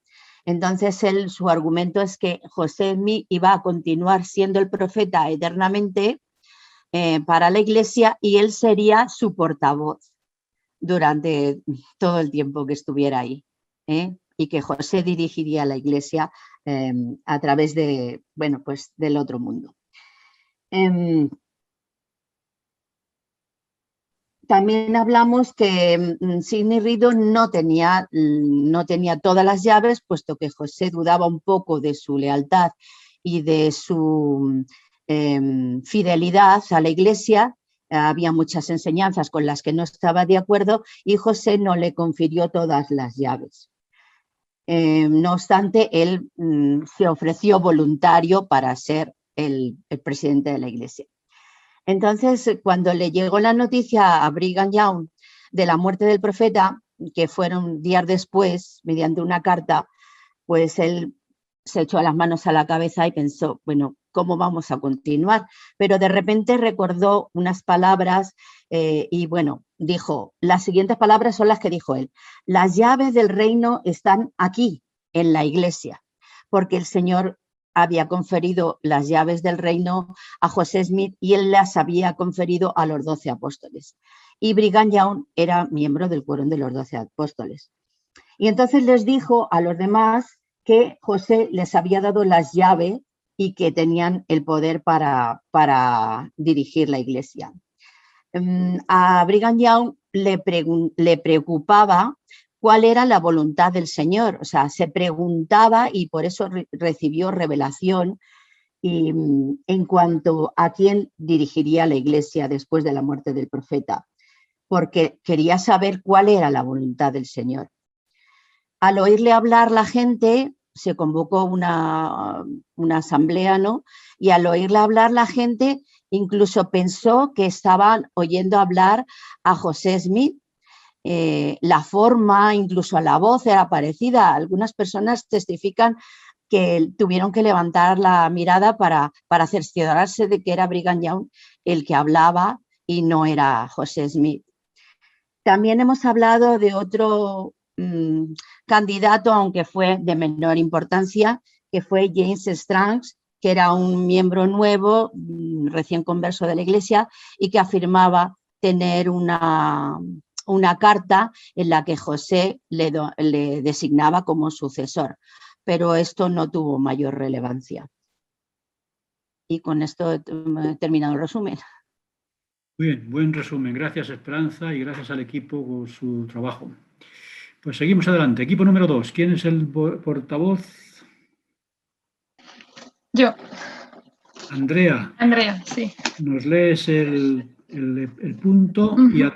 Entonces su argumento es que José Smith iba a continuar siendo el profeta eternamente para la Iglesia y él sería su portavoz durante todo el tiempo que estuviera ahí, y que José dirigiría la Iglesia a través de, bueno, pues del otro mundo. También hablamos que Sidney Rigdon no tenía todas las llaves, puesto que José dudaba un poco de su lealtad y de su fidelidad a la Iglesia. Había muchas enseñanzas con las que no estaba de acuerdo y José no le confirió todas las llaves. No obstante, él se ofreció voluntario para ser el presidente de la Iglesia. Entonces, cuando le llegó la noticia a Brigham Young de la muerte del profeta, que fueron días después, mediante una carta, pues él se echó las manos a la cabeza y pensó, bueno, ¿cómo vamos a continuar? Pero de repente recordó unas palabras y bueno, dijo, las siguientes palabras son las que dijo él: las llaves del reino están aquí, en la Iglesia, porque el Señor había conferido las llaves del reino a José Smith y él las había conferido a los 12 apóstoles. Y Brigham Young era miembro del quórum de los 12 apóstoles. Y entonces les dijo a los demás que José les había dado las llaves y que tenían el poder para dirigir la Iglesia. A Brigham Young le preocupaba cuál era la voluntad del Señor, o sea, se preguntaba y por eso recibió revelación en cuanto a quién dirigiría la Iglesia después de la muerte del profeta, porque quería saber cuál era la voluntad del Señor. Al oírle hablar la gente, se convocó una asamblea, ¿no? Y al oírle hablar la gente, incluso pensó que estaban oyendo hablar a José Smith. La forma, incluso la voz era parecida. Algunas personas testifican que tuvieron que levantar la mirada para cerciorarse de que era Brigham Young el que hablaba y no era José Smith. También hemos hablado de otro candidato, aunque fue de menor importancia, que fue James Strang, que era un miembro nuevo, recién converso de la Iglesia, y que afirmaba tener una carta en la que José le designaba como sucesor, pero esto no tuvo mayor relevancia. Y con esto he terminado el resumen. Muy bien, buen resumen. Gracias, Esperanza, y gracias al equipo por su trabajo. Pues seguimos adelante. Equipo número 2. ¿Quién es el portavoz? Yo. Andrea. Andrea, sí. Nos lees el punto y el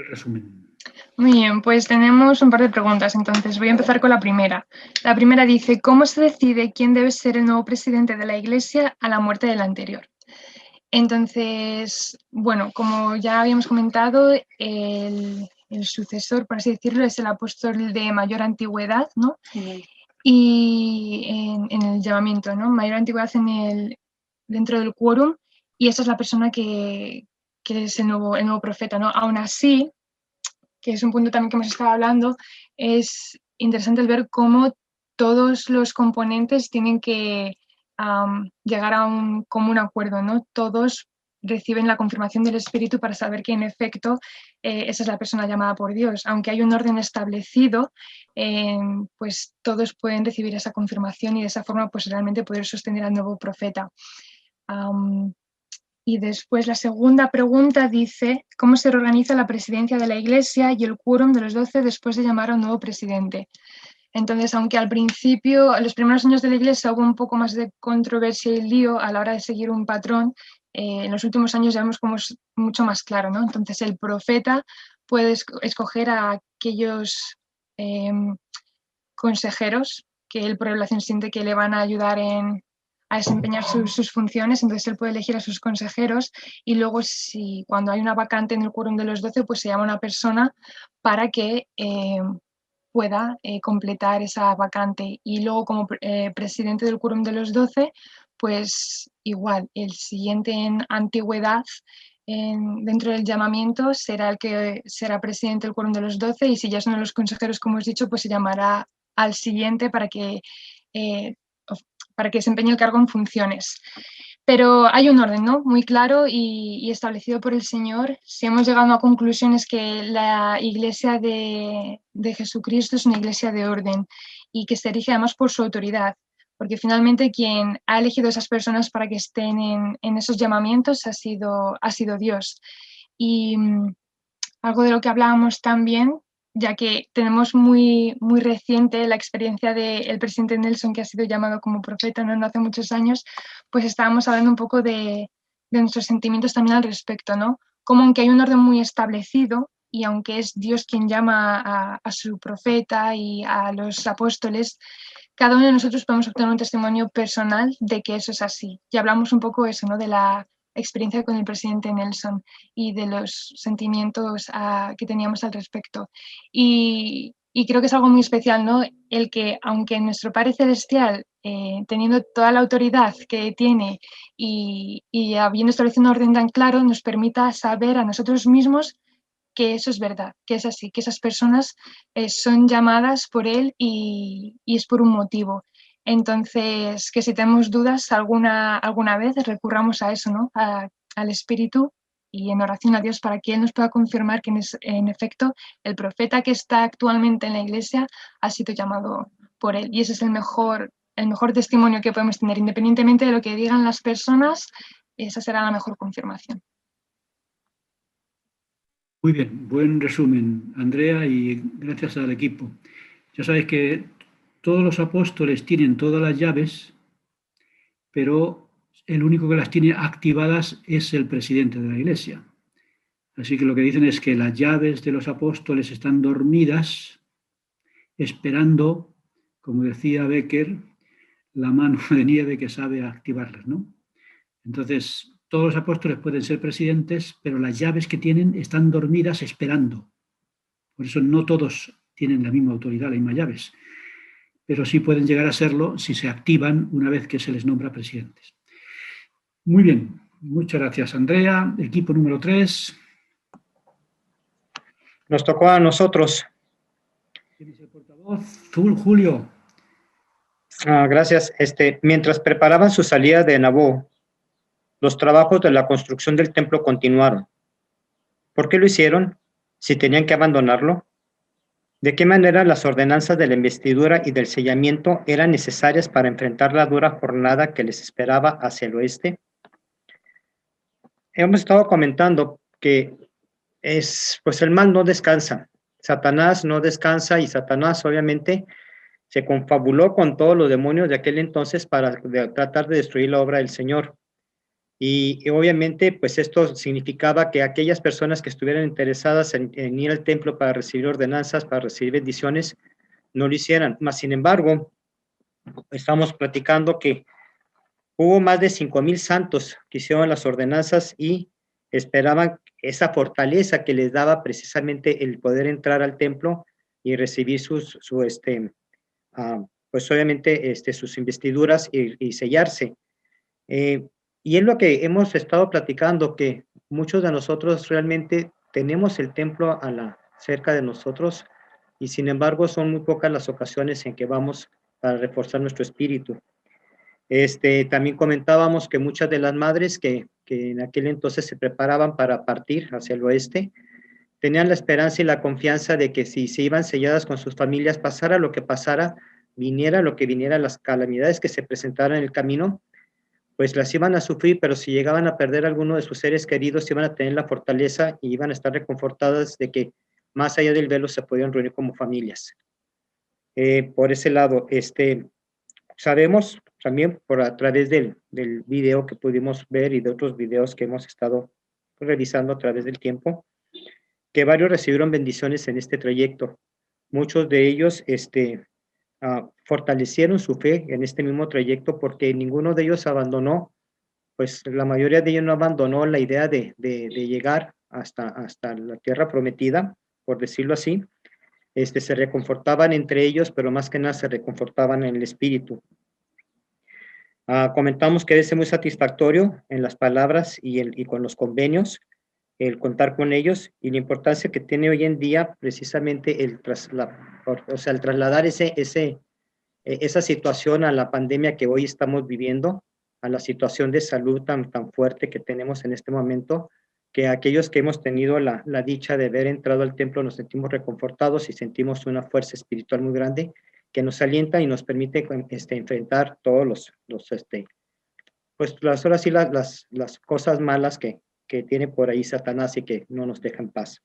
resumen. Muy bien, pues tenemos un par de preguntas, entonces voy a empezar con la primera. La primera dice, ¿cómo se decide quién debe ser el nuevo presidente de la Iglesia a la muerte del anterior? Entonces, bueno, como ya habíamos comentado, el sucesor, por así decirlo, es el apóstol de mayor antigüedad, ¿no? Y en el llamamiento, ¿no? Mayor antigüedad dentro del quórum, y esa es la persona que es el nuevo profeta, ¿no? Aún así, que es un punto también que hemos estado hablando, es interesante el ver cómo todos los componentes tienen que llegar a un común acuerdo, ¿no? Todos reciben la confirmación del Espíritu para saber que en efecto esa es la persona llamada por Dios. Aunque hay un orden establecido, pues todos pueden recibir esa confirmación y de esa forma pues realmente poder sostener al nuevo profeta. Y después la segunda pregunta dice, ¿cómo se reorganiza la presidencia de la Iglesia y el quórum de los 12 después de llamar a un nuevo presidente? Entonces, aunque al principio, en los primeros años de la Iglesia hubo un poco más de controversia y lío a la hora de seguir un patrón, en los últimos años ya vemos como es mucho más claro, ¿no? Entonces, el profeta puede escoger a aquellos consejeros que él por revelación siente que le van a ayudar a desempeñar sus funciones, entonces él puede elegir a sus consejeros y luego cuando hay una vacante en el quórum de los 12, pues se llama a una persona para que pueda completar esa vacante. Y luego como presidente del quórum de los 12, pues igual, el siguiente en antigüedad dentro del llamamiento será el que será presidente del quórum de los 12 y si ya es uno de los consejeros, como os he dicho, pues se llamará al siguiente para que desempeñe el cargo en funciones. Pero hay un orden, ¿no? Muy claro y establecido por el Señor. Si hemos llegado a conclusiones que la Iglesia de Jesucristo es una iglesia de orden y que se erige además por su autoridad, porque finalmente quien ha elegido a esas personas para que estén en esos llamamientos ha sido Dios. Y algo de lo que hablábamos también, ya que tenemos muy, muy reciente la experiencia del presidente Nelson, que ha sido llamado como profeta no hace muchos años, pues estábamos hablando un poco de nuestros sentimientos también al respecto, ¿no? Como aunque hay un orden muy establecido y aunque es Dios quien llama a su profeta y a los apóstoles, cada uno de nosotros podemos obtener un testimonio personal de que eso es así. Y hablamos un poco eso, ¿no? De la experiencia con el presidente Nelson y de los sentimientos que teníamos al respecto. Y creo que es algo muy especial, ¿no? El que, aunque nuestro Padre Celestial, teniendo toda la autoridad que tiene y habiendo establecido un orden tan claro, nos permita saber a nosotros mismos que eso es verdad, que es así, que esas personas son llamadas por Él y es por un motivo. Entonces, que si tenemos dudas alguna vez, recurramos a eso, ¿no? Al Espíritu y en oración a Dios para que Él nos pueda confirmar que en efecto el profeta que está actualmente en la Iglesia ha sido llamado por Él. Y ese es el mejor testimonio que podemos tener, independientemente de lo que digan las personas, esa será la mejor confirmación. Muy bien, buen resumen, Andrea, y gracias al equipo. Ya sabéis que todos los apóstoles tienen todas las llaves, pero el único que las tiene activadas es el presidente de la Iglesia. Así que lo que dicen es que las llaves de los apóstoles están dormidas, esperando, como decía Becker, la mano de nieve que sabe activarlas, ¿no? Entonces, todos los apóstoles pueden ser presidentes, pero las llaves que tienen están dormidas esperando. Por eso no todos tienen la misma autoridad, las mismas llaves, pero sí pueden llegar a serlo si se activan una vez que se les nombra presidentes. Muy bien, muchas gracias, Andrea. Equipo número 3. Nos tocó a nosotros. ¿Quién es el portavoz? Julio. Gracias. Mientras preparaban su salida de Naboo, los trabajos de la construcción del templo continuaron. ¿Por qué lo hicieron? Si tenían que abandonarlo. ¿De qué manera las ordenanzas de la investidura y del sellamiento eran necesarias para enfrentar la dura jornada que les esperaba hacia el oeste? Hemos estado comentando que pues el mal no descansa. Satanás no descansa y Satanás obviamente se confabuló con todos los demonios de aquel entonces para tratar de destruir la obra del Señor. Y obviamente, pues esto significaba que aquellas personas que estuvieran interesadas en ir al templo para recibir ordenanzas, para recibir bendiciones, no lo hicieran. Mas, sin embargo, estamos platicando que hubo más de 5,000 santos que hicieron las ordenanzas y esperaban esa fortaleza que les daba precisamente el poder entrar al templo y recibir pues obviamente sus investiduras y sellarse. Y es lo que hemos estado platicando, que muchos de nosotros realmente tenemos el templo cerca de nosotros y sin embargo son muy pocas las ocasiones en que vamos para reforzar nuestro espíritu. También comentábamos que muchas de las madres que en aquel entonces se preparaban para partir hacia el oeste, tenían la esperanza y la confianza de que si se iban selladas con sus familias, pasara lo que pasara, viniera lo que viniera, las calamidades que se presentaran en el camino, pues las iban a sufrir, pero si llegaban a perder alguno de sus seres queridos, iban a tener la fortaleza y iban a estar reconfortadas de que más allá del velo se podían reunir como familias. por ese lado. Sabemos también a través del video que pudimos ver y de otros videos que hemos estado revisando a través del tiempo, que varios recibieron bendiciones en este trayecto. Muchos de ellos fortalecieron su fe en este mismo trayecto porque ninguno de ellos abandonó, pues la mayoría de ellos no abandonó la idea de llegar hasta la tierra prometida, por decirlo así. Se reconfortaban entre ellos, pero más que nada se reconfortaban en el espíritu. Comentamos que es muy satisfactorio en las palabras y con los convenios, el contar con ellos y la importancia que tiene hoy en día precisamente el trasladar esa situación a la pandemia que hoy estamos viviendo, a la situación de salud tan fuerte que tenemos en este momento, que aquellos que hemos tenido la dicha de haber entrado al templo nos sentimos reconfortados y sentimos una fuerza espiritual muy grande que nos alienta y nos permite enfrentar todos pues ahora sí las cosas malas que tiene por ahí Satanás y que no nos dejan paz.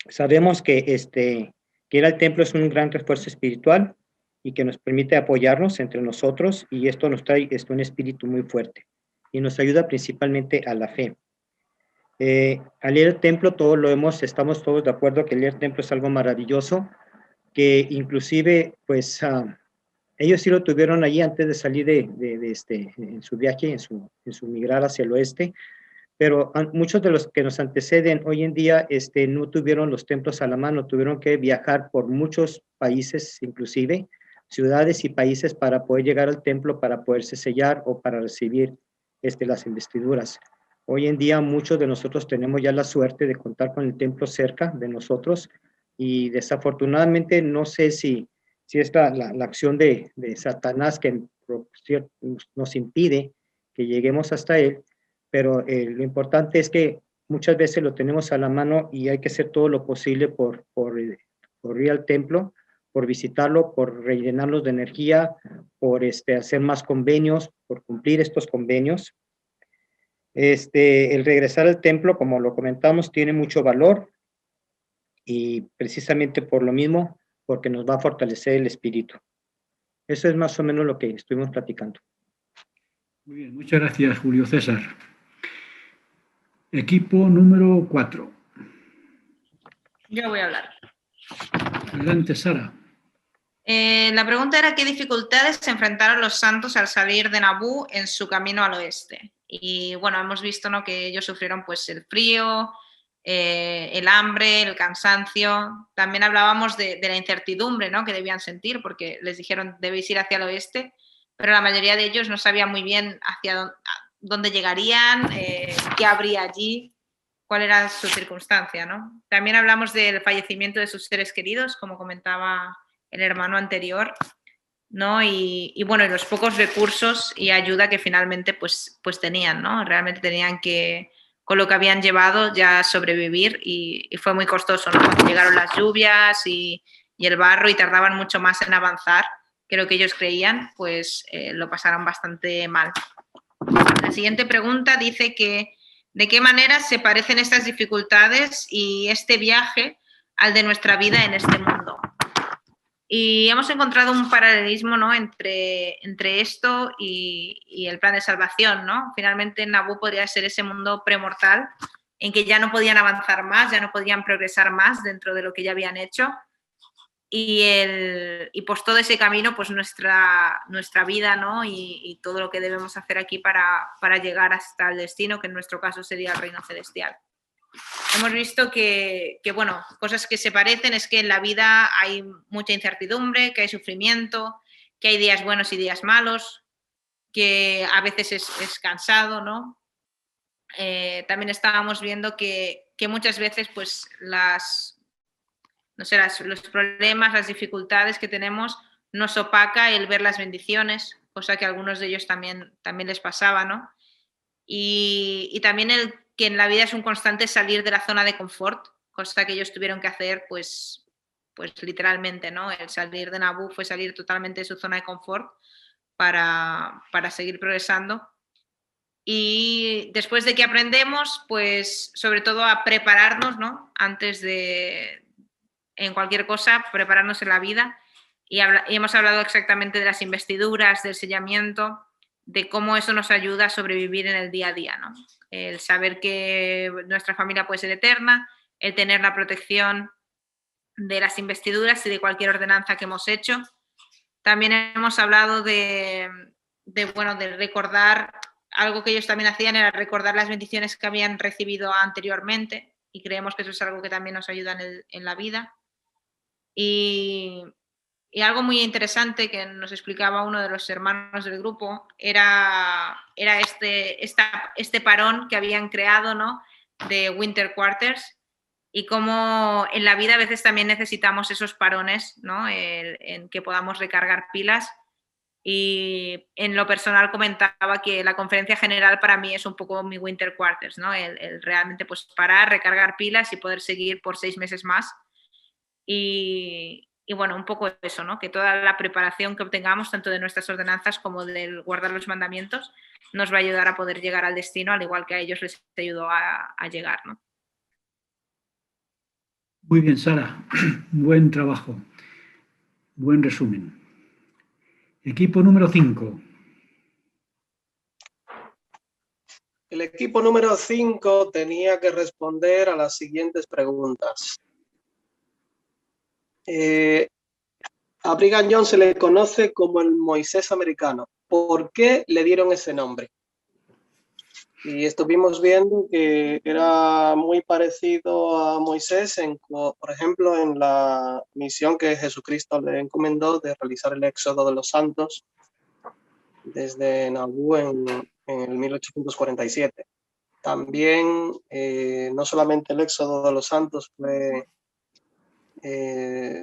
Sabemos que ir al templo es un gran refuerzo espiritual y que nos permite apoyarnos entre nosotros, y esto nos trae un espíritu muy fuerte y nos ayuda principalmente a la fe. Al ir al templo estamos todos de acuerdo que el ir al templo es algo maravilloso, que inclusive pues ellos sí lo tuvieron allí antes de salir en su viaje, en su migrar hacia el oeste, pero muchos de los que nos anteceden hoy en día no tuvieron los templos a la mano, tuvieron que viajar por muchos países, inclusive ciudades y países, para poder llegar al templo, para poderse sellar o para recibir las investiduras. Hoy en día muchos de nosotros tenemos ya la suerte de contar con el templo cerca de nosotros, y desafortunadamente no sé si es la acción de Satanás que nos impide que lleguemos hasta él, pero lo importante es que muchas veces lo tenemos a la mano y hay que hacer todo lo posible por ir al templo, por visitarlo, por rellenarlos de energía, por hacer más convenios, por cumplir estos convenios. El regresar al templo, como lo comentamos, tiene mucho valor, y precisamente por lo mismo, porque nos va a fortalecer el espíritu. Eso es más o menos lo que estuvimos platicando. Muy bien, muchas gracias, Julio César. Equipo número 4. Yo voy a hablar. Adelante, Sara. La pregunta era: ¿qué dificultades se enfrentaron los santos al salir de Nabú en su camino al oeste? Y bueno, hemos visto, ¿no?, que ellos sufrieron pues el frío, el hambre, el cansancio. También hablábamos de la incertidumbre, ¿no?, que debían sentir, porque les dijeron debéis ir hacia el oeste, pero la mayoría de ellos no sabían muy bien hacia dónde llegarían, qué habría allí, cuál era su circunstancia, ¿no? También hablamos del fallecimiento de sus seres queridos, como comentaba el hermano anterior, ¿no? Y bueno, y los pocos recursos y ayuda que finalmente pues tenían, ¿no? Realmente tenían que, con lo que habían llevado, ya sobrevivir, y fue muy costoso, ¿no? Cuando llegaron las lluvias y el barro y tardaban mucho más en avanzar que lo que ellos creían, pues lo pasaron bastante mal. La siguiente pregunta dice que ¿de qué manera se parecen estas dificultades y este viaje al de nuestra vida en este mundo? Y hemos encontrado un paralelismo, ¿no?, entre esto y el plan de salvación, ¿no? Finalmente Nabú podría ser ese mundo premortal en que ya no podían avanzar más, ya no podían progresar más dentro de lo que ya habían hecho, y pues todo ese camino, pues nuestra vida, ¿no?, y todo lo que debemos hacer aquí para llegar hasta el destino, que en nuestro caso sería el reino celestial. Hemos visto que, bueno, cosas que se parecen es que en la vida hay mucha incertidumbre, que hay sufrimiento, que hay días buenos y días malos, que a veces es cansado, ¿no? También estábamos viendo que muchas veces pues los problemas, las dificultades que tenemos nos opaca el ver las bendiciones, cosa que a algunos de ellos también les pasaba, ¿no? Y también que en la vida es un constante salir de la zona de confort, cosa que ellos tuvieron que hacer pues literalmente, ¿no? El salir de Nabú fue salir totalmente de su zona de confort para seguir progresando. Y después de que aprendemos, pues sobre todo a prepararnos, ¿no?, antes de en cualquier cosa, prepararnos en la vida. Y hemos hablado exactamente de las investiduras, del sellamiento, de cómo eso nos ayuda a sobrevivir en el día a día, ¿no? El saber que nuestra familia puede ser eterna, el tener la protección de las investiduras y de cualquier ordenanza que hemos hecho. También hemos hablado de recordar, algo que ellos también hacían era recordar las bendiciones que habían recibido anteriormente, y creemos que eso es algo que también nos ayuda en la vida. Y algo muy interesante que nos explicaba uno de los hermanos del grupo era este parón que habían creado, ¿no?, de Winter Quarters, y cómo en la vida a veces también necesitamos esos parones, ¿no?, en que podamos recargar pilas. Y en lo personal comentaba que la conferencia general para mí es un poco mi Winter Quarters, ¿no?, el realmente pues parar, recargar pilas y poder seguir por 6 meses más. Y bueno, un poco eso, ¿no?, que toda la preparación que obtengamos, tanto de nuestras ordenanzas como del guardar los mandamientos, nos va a ayudar a poder llegar al destino, al igual que a ellos les ayudó a llegar, ¿no? Muy bien, Sara. Buen trabajo. Buen resumen. Equipo número 5. El equipo número 5 tenía que responder a las siguientes preguntas. A Brigham Young se le conoce como el Moisés americano. ¿Por qué le dieron ese nombre? Y estuvimos viendo que era muy parecido a Moisés, por ejemplo, en la misión que Jesucristo le encomendó de realizar el éxodo de los santos desde Nabú en el 1847. También, no solamente el éxodo de los santos fue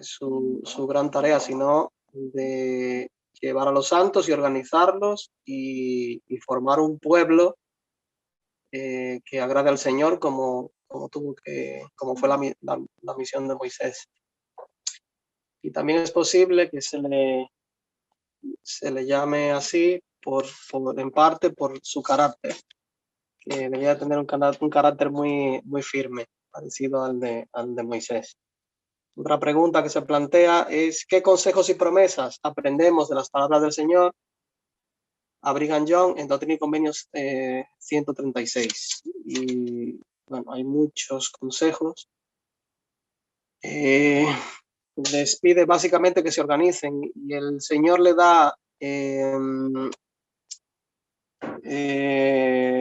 su gran tarea, sino de llevar a los santos y organizarlos y formar un pueblo que agrade al Señor como fue la misión de Moisés. Y también es posible que se le llame así en parte por su carácter, que debía tener un carácter muy, muy firme, parecido al de Moisés. Otra pregunta que se plantea es: ¿qué consejos y promesas aprendemos de las palabras del Señor a Brigham Young en Doctrina y Convenios 136? Y bueno, hay muchos consejos. Les pide básicamente que se organicen, y el Señor le da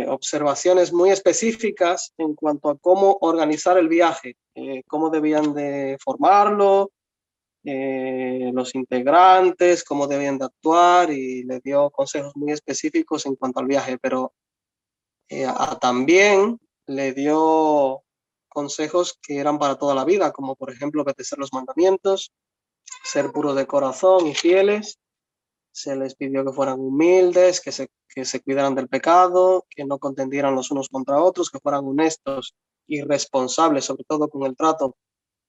observaciones muy específicas en cuanto a cómo organizar el viaje, cómo debían de formarlo, los integrantes, cómo debían de actuar, y le dio consejos muy específicos en cuanto al viaje, pero también le dio consejos que eran para toda la vida, como por ejemplo obedecer los mandamientos, ser puros de corazón y fieles. Se les pidió que fueran humildes, que se cuidaran del pecado, que no contendieran los unos contra otros, que fueran honestos y responsables, sobre todo con el trato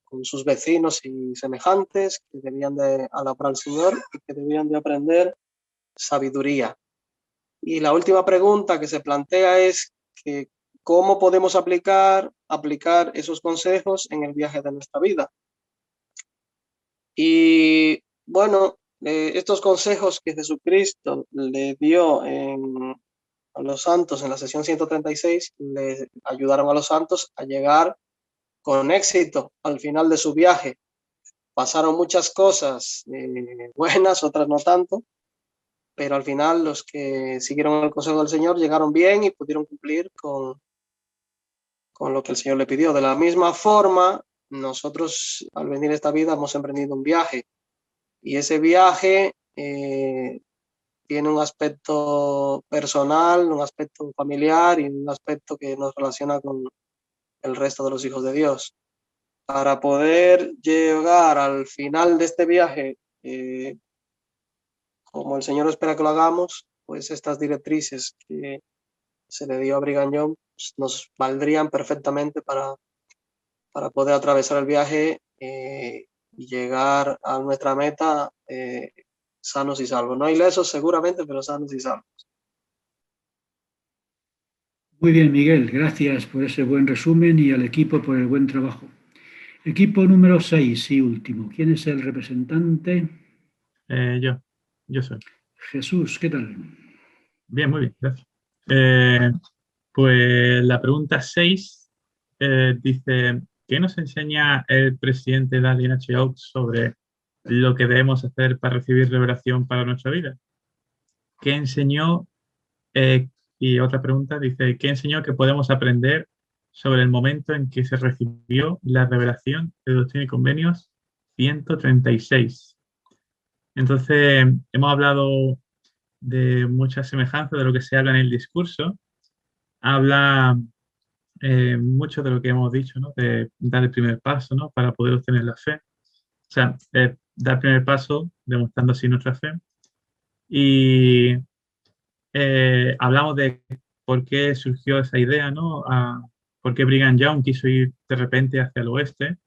con sus vecinos y semejantes, que debían de alabar al Señor y que debían de aprender sabiduría. Y la última pregunta que se plantea es que ¿cómo podemos aplicar esos consejos en el viaje de nuestra vida? Y bueno, estos consejos que Jesucristo le dio a los santos en la sesión 136 le ayudaron a los santos a llegar con éxito al final de su viaje. Pasaron muchas cosas buenas, otras no tanto, pero al final los que siguieron el consejo del Señor llegaron bien y pudieron cumplir con lo que el Señor le pidió. De la misma forma, nosotros al venir a esta vida hemos emprendido un viaje, y ese viaje tiene un aspecto personal, un aspecto familiar y un aspecto que nos relaciona con el resto de los hijos de Dios. Para poder llegar al final de este viaje, como el Señor espera que lo hagamos, pues estas directrices que se le dio a Brigham Young pues nos valdrían perfectamente para poder atravesar el viaje y llegar a nuestra meta sanos y salvos. No ilesos seguramente, pero sanos y salvos. Muy bien, Miguel, gracias por ese buen resumen y al equipo por el buen trabajo. Equipo número 6 y último. ¿Quién es el representante? Yo soy. Jesús, ¿qué tal? Bien, muy bien, gracias. Pues la pregunta 6 dice, ¿qué nos enseña el presidente Dallin H. Oaks sobre lo que debemos hacer para recibir revelación para nuestra vida? ¿Qué enseñó? Y otra pregunta dice, ¿qué enseñó que podemos aprender sobre el momento en que se recibió la revelación de Doctrina y Convenios 136? Entonces, hemos hablado de muchas semejanzas de lo que se habla en el discurso. Habla mucho de lo que hemos dicho, ¿no? De dar el primer paso, ¿no? Para poder obtener la fe. O sea, dar el primer paso demostrando así nuestra fe. Y hablamos de por qué surgió esa idea, ¿no? Por qué Brigham Young quiso ir de repente hacia el oeste.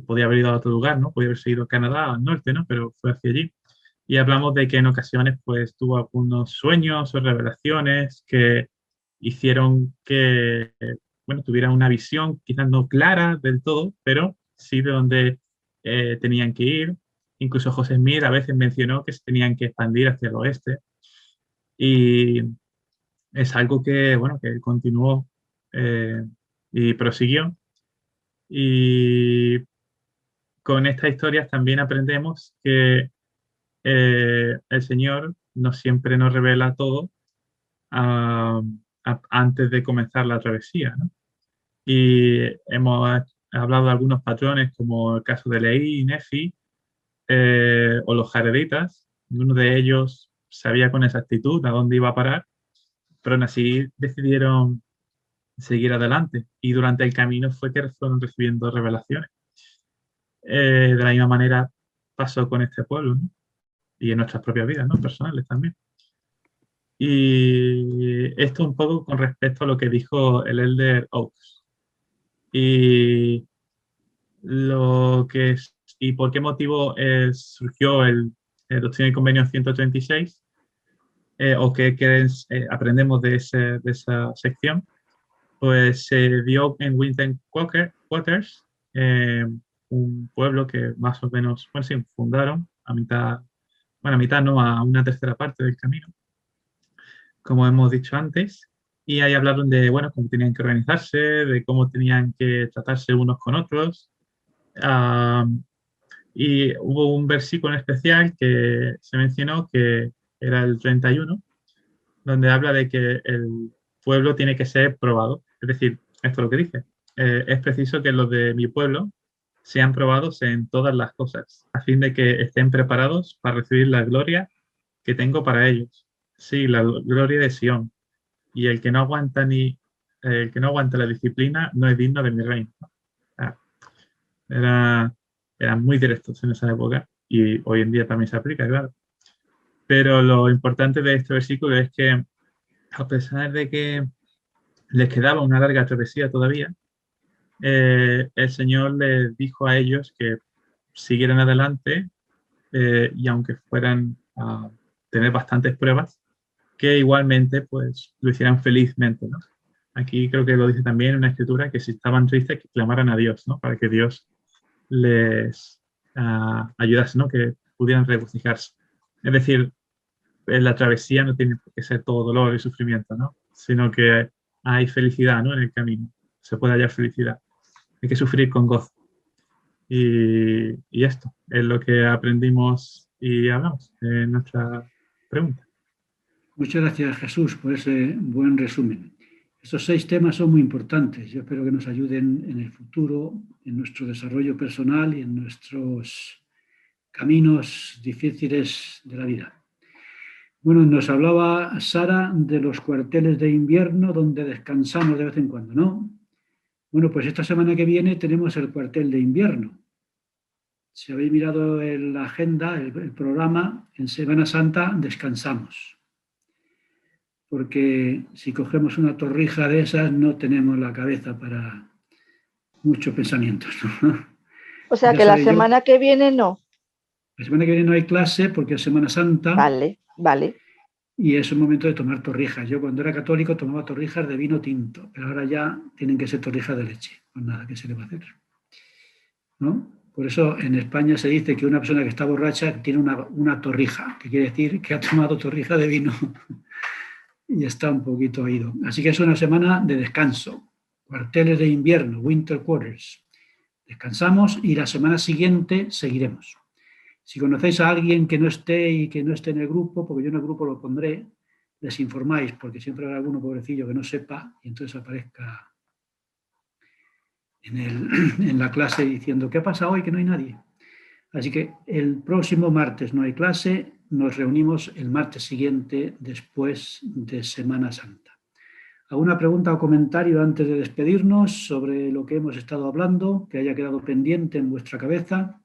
Podía haber ido a otro lugar, ¿no? Podía haberse ido a Canadá, al norte, ¿no? Pero fue hacia allí. Y hablamos de que en ocasiones pues tuvo algunos sueños o revelaciones que hicieron que, bueno, tuviera una visión quizás no clara del todo, pero sí de dónde tenían que ir. Incluso José Smith a veces mencionó que se tenían que expandir hacia el oeste. Y es algo que, bueno, que continuó y prosiguió. Y con estas historias también aprendemos que el Señor no siempre nos revela todo antes de comenzar la travesía, ¿no? Y hemos hablado de algunos patrones como el caso de Leí y Nefi o los jareditas. Uno de ellos sabía con exactitud a dónde iba a parar, pero aún así decidieron seguir adelante y durante el camino fue que fueron recibiendo revelaciones. De la misma manera pasó con este pueblo, ¿no? Y en nuestras propias vidas, ¿no? Personales también. Y esto un poco con respecto a lo que dijo el Elder Oaks. Y por qué motivo surgió el Doctrina y Convenio 136 o qué aprendemos de esa sección. Pues se dio en Winton Quarters, un pueblo que más o menos, bueno, sí, fundaron a mitad no, a una tercera parte del camino, como hemos dicho antes, y ahí hablaron de, bueno, cómo tenían que organizarse, de cómo tenían que tratarse unos con otros, y hubo un versículo en especial que se mencionó, que era el 31, donde habla de que el pueblo tiene que ser probado, es decir, esto es lo que dice, es preciso que los de mi pueblo sean probados en todas las cosas, a fin de que estén preparados para recibir la gloria que tengo para ellos. Sí, la gloria de Sion. Y el que no aguanta la disciplina no es digno de mi reino. Eran muy directos en esa época y hoy en día también se aplica, claro. Pero lo importante de este versículo es que a pesar de que les quedaba una larga travesía todavía, el Señor les dijo a ellos que siguieran adelante y aunque fueran a tener bastantes pruebas, que igualmente pues lo hicieran felizmente, ¿no? Aquí creo que lo dice también en una escritura que si estaban tristes que clamaran a Dios, ¿no? Para que Dios les ayudase, ¿no? Que pudieran regocijarse. Es decir, la travesía no tiene por qué ser todo dolor y sufrimiento, ¿no? Sino que hay felicidad, ¿no? En el camino. Se puede hallar felicidad. Hay que sufrir con gozo. Y esto es lo que aprendimos y hablamos en nuestra pregunta. Muchas gracias, Jesús, por ese buen resumen. Estos 6 temas son muy importantes. Yo espero que nos ayuden en el futuro, en nuestro desarrollo personal y en nuestros caminos difíciles de la vida. Bueno, nos hablaba Sara de los cuarteles de invierno donde descansamos de vez en cuando, ¿no? Bueno, pues esta semana que viene tenemos el cuartel de invierno. Si habéis mirado en la agenda, el programa, en Semana Santa descansamos. Porque si cogemos una torrija de esas no tenemos la cabeza para muchos pensamientos, ¿no? O sea que la semana que viene no. La semana que viene no hay clase porque es Semana Santa. Vale. Y es un momento de tomar torrijas. Yo cuando era católico tomaba torrijas de vino tinto, pero ahora ya tienen que ser torrijas de leche. Pues nada, ¿qué se le va a hacer? ¿no? Por eso en España se dice que una persona que está borracha tiene una torrija, que quiere decir que ha tomado torrija de vino y está un poquito oído. Así que es una semana de descanso, cuarteles de invierno, winter quarters. Descansamos y la semana siguiente seguiremos. Si conocéis a alguien que no esté y que no esté en el grupo, porque yo en el grupo lo pondré, les informáis, porque siempre habrá alguno pobrecillo que no sepa y entonces aparezca en la clase diciendo ¿qué pasa hoy? Que no hay nadie. Así que el próximo martes no hay clase, nos reunimos el martes siguiente después de Semana Santa. ¿Alguna pregunta o comentario antes de despedirnos sobre lo que hemos estado hablando, que haya quedado pendiente en vuestra cabeza?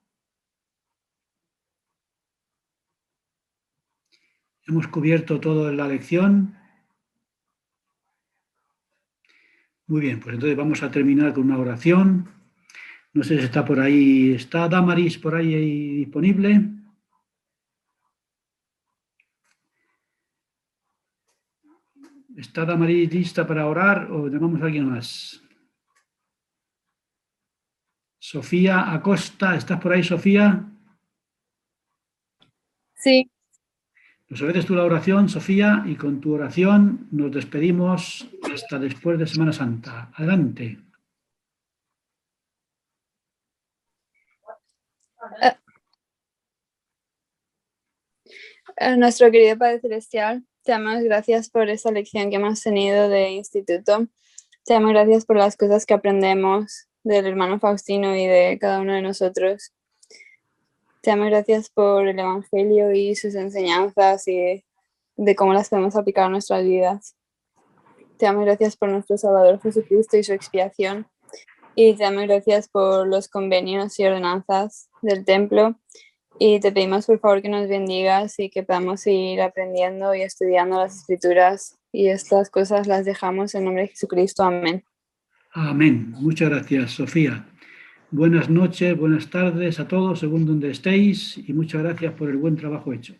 ¿Hemos cubierto todo en la lección? Muy bien, pues entonces vamos a terminar con una oración. No sé si está por ahí, ¿está Damaris por ahí disponible? ¿Está Damaris lista para orar o llamamos a alguien más? Sofía Acosta, ¿estás por ahí, Sofía? Sí. Nos obedeces tú la oración, Sofía, y con tu oración nos despedimos hasta después de Semana Santa. Adelante. Nuestro querido Padre Celestial, te damos gracias por esta lección que hemos tenido de instituto. Te damos gracias por las cosas que aprendemos del hermano Faustino y de cada uno de nosotros. Te damos gracias por el Evangelio y sus enseñanzas y de cómo las podemos aplicar a nuestras vidas. Te damos gracias por nuestro Salvador Jesucristo y su expiación. Y te damos gracias por los convenios y ordenanzas del templo. Y te pedimos por favor que nos bendigas y que podamos ir aprendiendo y estudiando las Escrituras. Y estas cosas las dejamos en nombre de Jesucristo. Amén. Amén. Muchas gracias, Sofía. Buenas noches, buenas tardes a todos, según donde estéis, y muchas gracias por el buen trabajo hecho.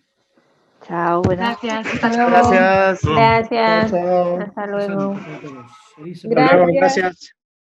Chao, buenas. Gracias. Gracias. Gracias. Chao. Hasta luego. Hasta luego, gracias.